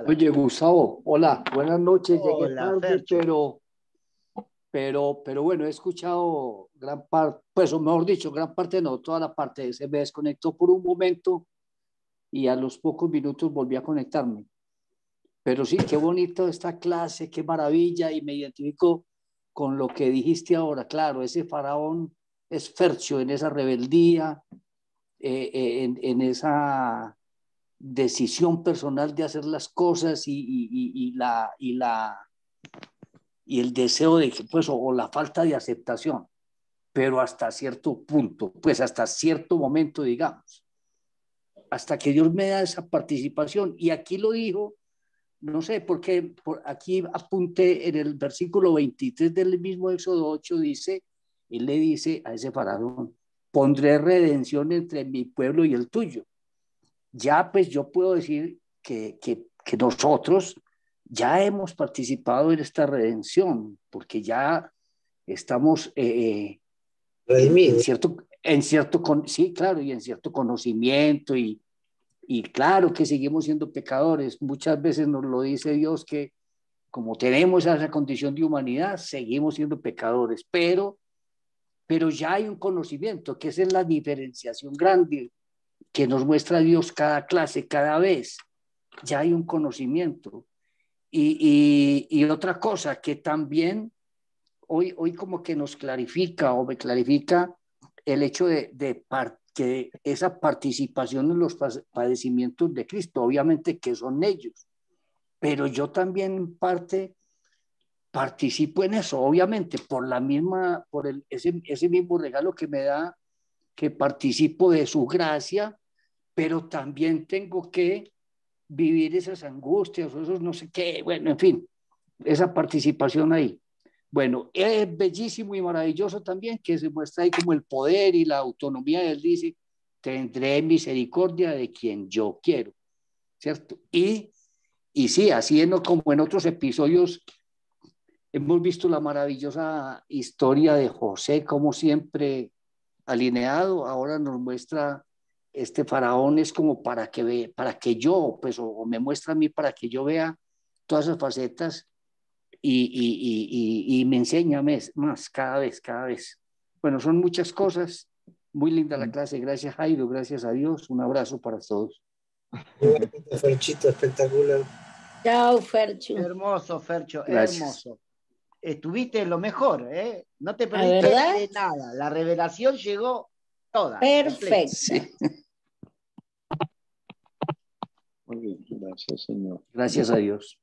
Oye, Gustavo, hola, buenas noches. Llegué Hola, tarde, Fercho. pero bueno, he escuchado gran parte, pues o mejor dicho, gran parte no, toda la parte. Se me desconectó por un momento y a los pocos minutos volví a conectarme. Pero sí, qué bonito esta clase, qué maravilla, y me identifico con lo que dijiste ahora. Claro, ese faraón es Fercho en esa rebeldía, en esa decisión personal de hacer las cosas y el deseo de que, pues, o la falta de aceptación, pero hasta cierto punto, pues hasta cierto momento, digamos, hasta que Dios me da esa participación. Y aquí lo dijo, no sé por qué, aquí apunté en el versículo 23 del mismo Éxodo 8, dice, él le dice a ese faraón, pondré redención entre mi pueblo y el tuyo. Ya pues yo puedo decir que nosotros ya hemos participado en esta redención, porque ya estamos redimido. Sí, claro, y en cierto conocimiento y claro que seguimos siendo pecadores. Muchas veces nos lo dice Dios que como tenemos esa condición de humanidad, seguimos siendo pecadores, pero ya hay un conocimiento, que esa es la diferenciación grande que nos muestra Dios cada clase, cada vez. Ya hay un conocimiento. Y otra cosa que también hoy como que nos clarifica o me clarifica el hecho que esa participación en los padecimientos de Cristo, obviamente que son ellos, pero yo también en parte participo en eso, obviamente, ese mismo regalo que me da, que participo de su gracia, pero también tengo que vivir esas angustias, o esos no sé qué, bueno, en fin, esa participación ahí. Bueno, es bellísimo y maravilloso también que se muestra ahí como el poder y la autonomía. Él dice, tendré misericordia de quien yo quiero, ¿cierto? Y sí, así como en otros episodios, hemos visto la maravillosa historia de José, como siempre alineado. Ahora nos muestra este faraón, es como para que yo, pues, o me muestra a mí para que yo vea todas esas facetas y me enseña más cada vez, cada vez. Bueno, son muchas cosas. Muy linda la clase. Gracias, Jairo. Gracias a Dios. Un abrazo para todos. Ferchito, espectacular. Chao, Fercho. Hermoso, Fercho, Gracias. hermoso. Estuviste lo mejor, ¿eh? No te ¿La perdiste verdad? de nada. La revelación llegó toda. Perfecto. Sí. Muy bien, gracias, Señor. Gracias a Dios.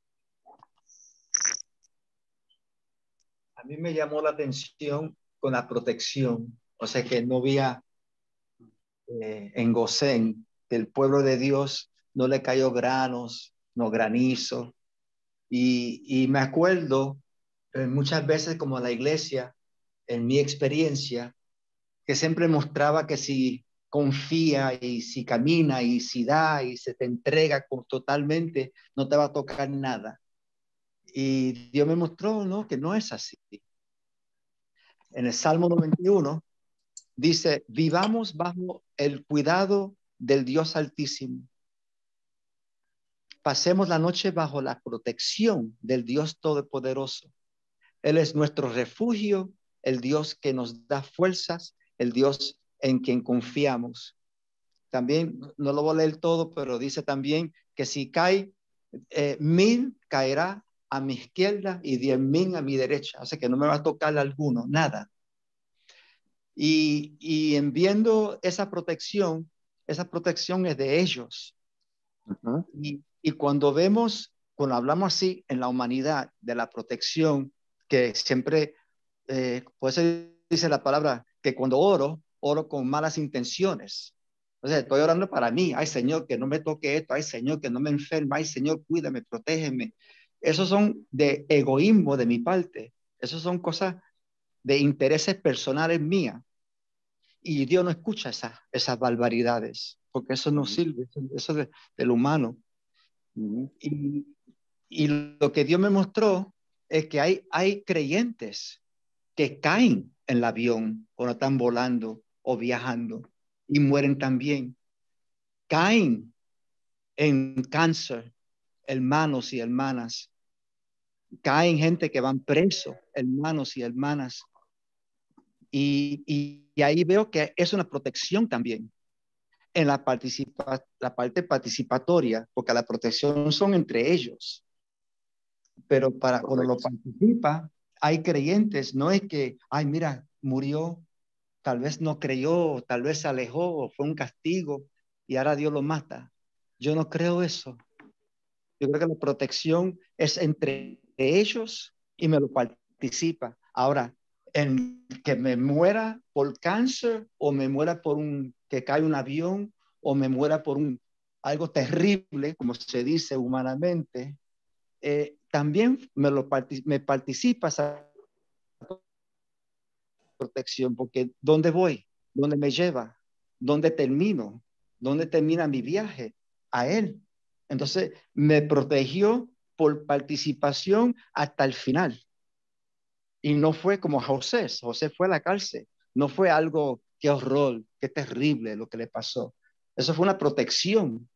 A mí me llamó la atención con la protección, o sea que no había en Gosén, el pueblo de Dios no le cayó granos, no granizo. Y me acuerdo muchas veces como la iglesia, en mi experiencia, que siempre mostraba que si confía y si camina y si da y se te entrega totalmente, no te va a tocar nada. Y Dios me mostró, ¿no?, que no es así. En el Salmo 91 dice, vivamos bajo el cuidado del Dios Altísimo. Pasemos la noche bajo la protección del Dios Todopoderoso. Él es nuestro refugio, el Dios que nos da fuerzas, el Dios en quien confiamos. También, no lo voy a leer todo, pero dice también que si cae 1000 caerá a mi izquierda y 10,000 a mi derecha. O sea que no me va a tocar alguno, nada. Y en viendo esa protección es de ellos. Uh-huh. Y cuando hablamos así en la humanidad de la protección, que siempre, por eso dice la palabra, que cuando oro con malas intenciones. O sea, estoy orando para mí. Ay, Señor, que no me toque esto. Ay, Señor, que no me enferme. Ay, Señor, cuídame, protégeme. Esos son de egoísmo de mi parte. Esos son cosas de intereses personales mías. Y Dios no escucha esas barbaridades, porque eso no sirve. Eso es del humano. Y lo que Dios me mostró es que hay creyentes que caen en el avión cuando están volando o viajando y mueren también. Caen en cáncer, hermanos y hermanas. Caen gente que van presos, hermanos y hermanas. Y ahí veo que es una protección también en la parte participatoria, porque la protección son entre ellos. Pero cuando lo participa, hay creyentes, no es que, ay, mira, murió, tal vez no creyó, tal vez se alejó, fue un castigo y ahora Dios lo mata. Yo no creo eso. Yo creo que la protección es entre ellos y me lo participa. Ahora, en que me muera por cáncer o me muera que cae un avión o me muera por algo terrible, como se dice humanamente, también me participa esa protección, porque ¿dónde voy? ¿Dónde me lleva? ¿Dónde termino? ¿Dónde termina mi viaje? A Él. Entonces, me protegió por participación hasta el final. Y no fue como José. José fue a la cárcel. No fue algo, qué horror, qué terrible lo que le pasó. Eso fue una protección.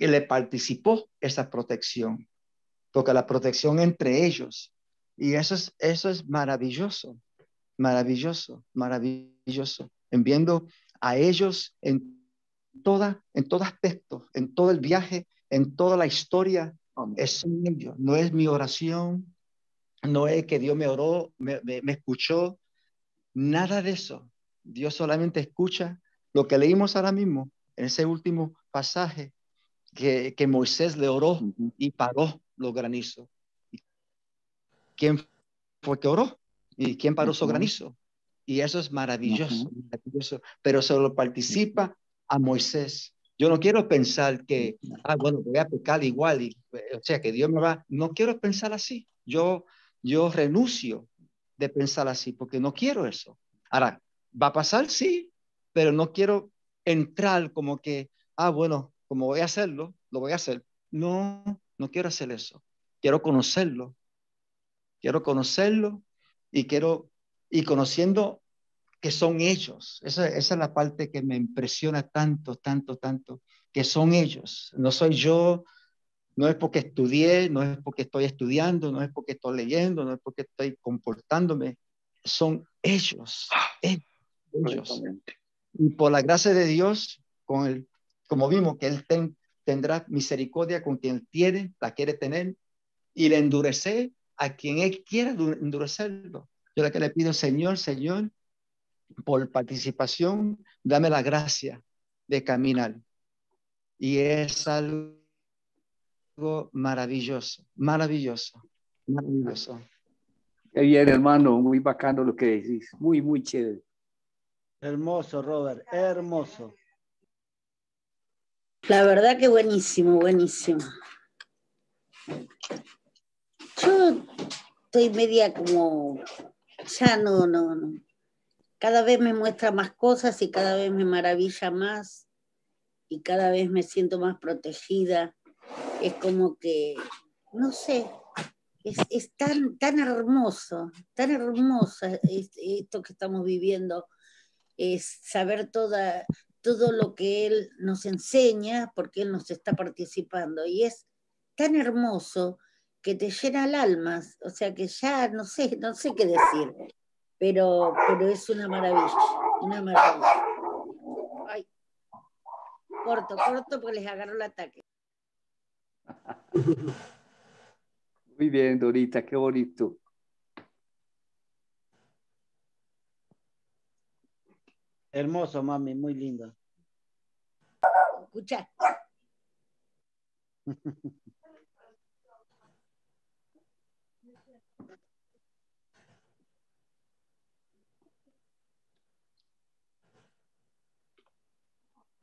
Y le participó esa protección, porque la protección entre ellos. Y eso es maravilloso, maravilloso, maravilloso. En viendo a ellos en todo aspecto, en todo el viaje, en toda la historia, es ellos. No es mi oración, no es que Dios me oró, me escuchó, nada de eso. Dios solamente escucha lo que leímos ahora mismo, en ese último pasaje, que Moisés le oró y paró los granizos. ¿Quién fue que oró? ¿Y quién paró su granizo? Y eso es maravilloso, maravilloso, pero solo participa a Moisés. Yo no quiero pensar que, bueno, voy a pecar igual, o sea, que Dios me va. No quiero pensar así. Yo renuncio de pensar así, porque no quiero eso. Ahora, ¿va a pasar? Sí, pero no quiero entrar como que, bueno, como voy a hacerlo, lo voy a hacer. No, no quiero hacer eso. Quiero conocerlo y conociendo que son ellos. Esa es la parte que me impresiona tanto, tanto, tanto, que son ellos. No soy yo, no es porque estudié, no es porque estoy estudiando, no es porque estoy leyendo, no es porque estoy comportándome. Son ellos, ellos. Y por la gracia de Dios, como vimos que Él tendrá misericordia con quien la quiere tener, y le endurece a quien Él quiera endurecerlo. Yo lo que le pido, Señor, por participación, dame la gracia de caminar. Y es algo maravilloso, maravilloso, maravilloso. Qué bien, hermano, muy bacano lo que decís, muy, muy chévere. Hermoso, Robert, hermoso. La verdad que buenísimo, buenísimo. Yo estoy media como, ya no. Cada vez me muestra más cosas y cada vez me maravilla más y cada vez me siento más protegida. Es como que, no sé, es tan hermoso, tan hermosa esto que estamos viviendo, es saber todo lo que Él nos enseña, porque Él nos está participando, y es tan hermoso que te llena el alma, o sea que ya no sé qué decir, pero es una maravilla, una maravilla. Ay, corto, porque les agarro el ataque. Muy bien, Dorita, qué bonito. Hermoso, mami, muy lindo. Escucha.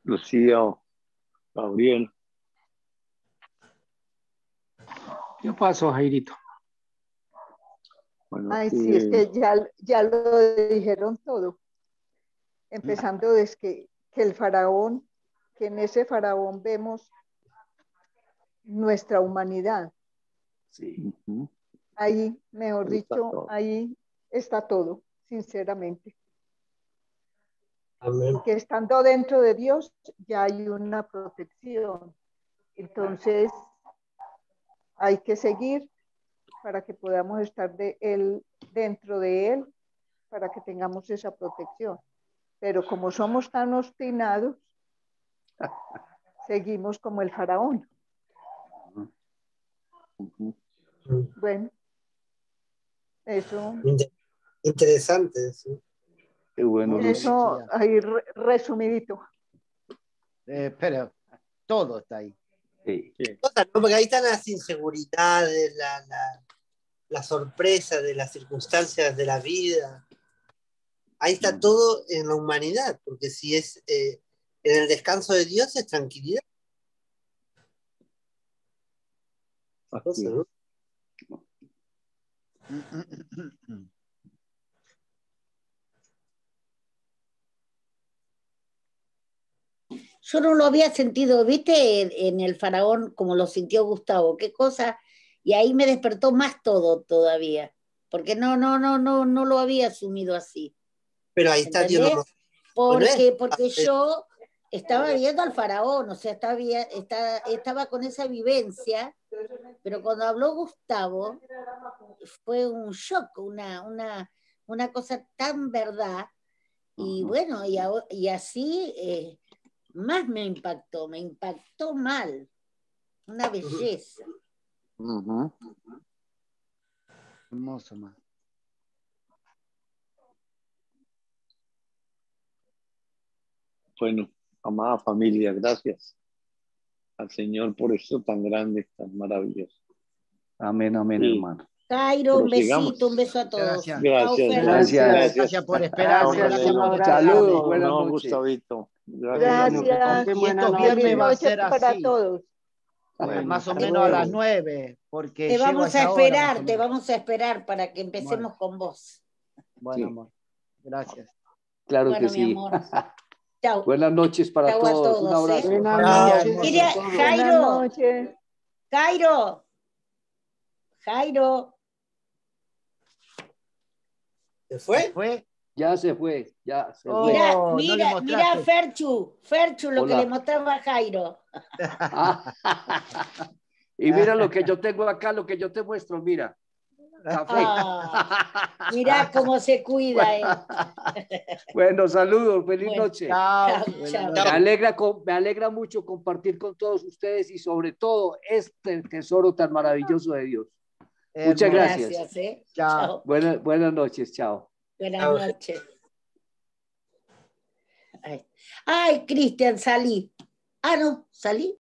Lucía, Gabriel. ¿Qué pasó, Jairito? Bueno, ay, sí, es que ya lo dijeron todo. Empezando desde que el faraón, que en ese faraón vemos nuestra humanidad. Sí. Ahí, mejor Ahí dicho, está ahí está todo, sinceramente. Amén. Y que estando dentro de Dios ya hay una protección. Entonces, hay que seguir para que podamos estar dentro de Él, para que tengamos esa protección. Pero como somos tan obstinados, seguimos como el faraón. Bueno, eso. Interesante, sí. Qué bueno, Lucy. Eso ahí resumidito. Pero todo está ahí. Sí. ¿No? Porque ahí están las inseguridades, la sorpresa de las circunstancias de la vida. Ahí está todo en la humanidad, porque si es en el descanso de Dios es tranquilidad. Cosa, ¿no? Yo no lo había sentido, ¿viste? En el faraón, como lo sintió Gustavo, qué cosa, y ahí me despertó más todo todavía, porque no lo había asumido así. Pero ahí está Dios. ¿Entendés? Porque yo estaba viendo al faraón, o sea, estaba con esa vivencia, pero cuando habló Gustavo, fue un shock, una cosa tan verdad, y bueno, y así más me impactó mal, una belleza. Hermoso, más. Bueno, amada familia, gracias al Señor por esto tan grande, tan maravilloso. Amén, amén, Sí. hermano. Jairo, un Prosigamos. besito, un beso a todos. Gracias. Gracias. Por esperarme. Gracias, un abrazo. Saludos, buenas No, noches. Gustavito. Gracias. Y estos viernes va a ser para así. todos. Bueno, Más o hasta menos a las luego. 9, porque Te llego vamos a esa hora, más o esperar, menos. te vamos a esperar para que empecemos Bueno. con vos. Bueno, Sí. amor. Gracias. Claro Bueno, que mi sí. amor. Chao. Buenas noches para Chao a todos. Un todos, abrazo. Buenas Familia noches. hermosa. Mira, Buenas Jairo, noches. Jairo. ¿Se fue? ¿Fue? Ya se fue, ya se Oh. fue. Mira, no le mira, mostraste. Ferchu, lo que Hola. le mostraba a Jairo. Y mira lo que yo tengo acá, lo que yo te muestro, mira. Café. Mirá cómo se cuida él. Bueno, saludos, feliz Bueno, noche. Chao. Chao, Buenas chao. noches. Me alegra mucho compartir con todos ustedes y sobre todo este tesoro tan maravilloso de Dios. Muchas Hermoso. gracias. Gracias, Chao. Chao. Buenas noches, chao. Buenas Chao. noches. Ay, Cristian, salí. Ah, no, salí.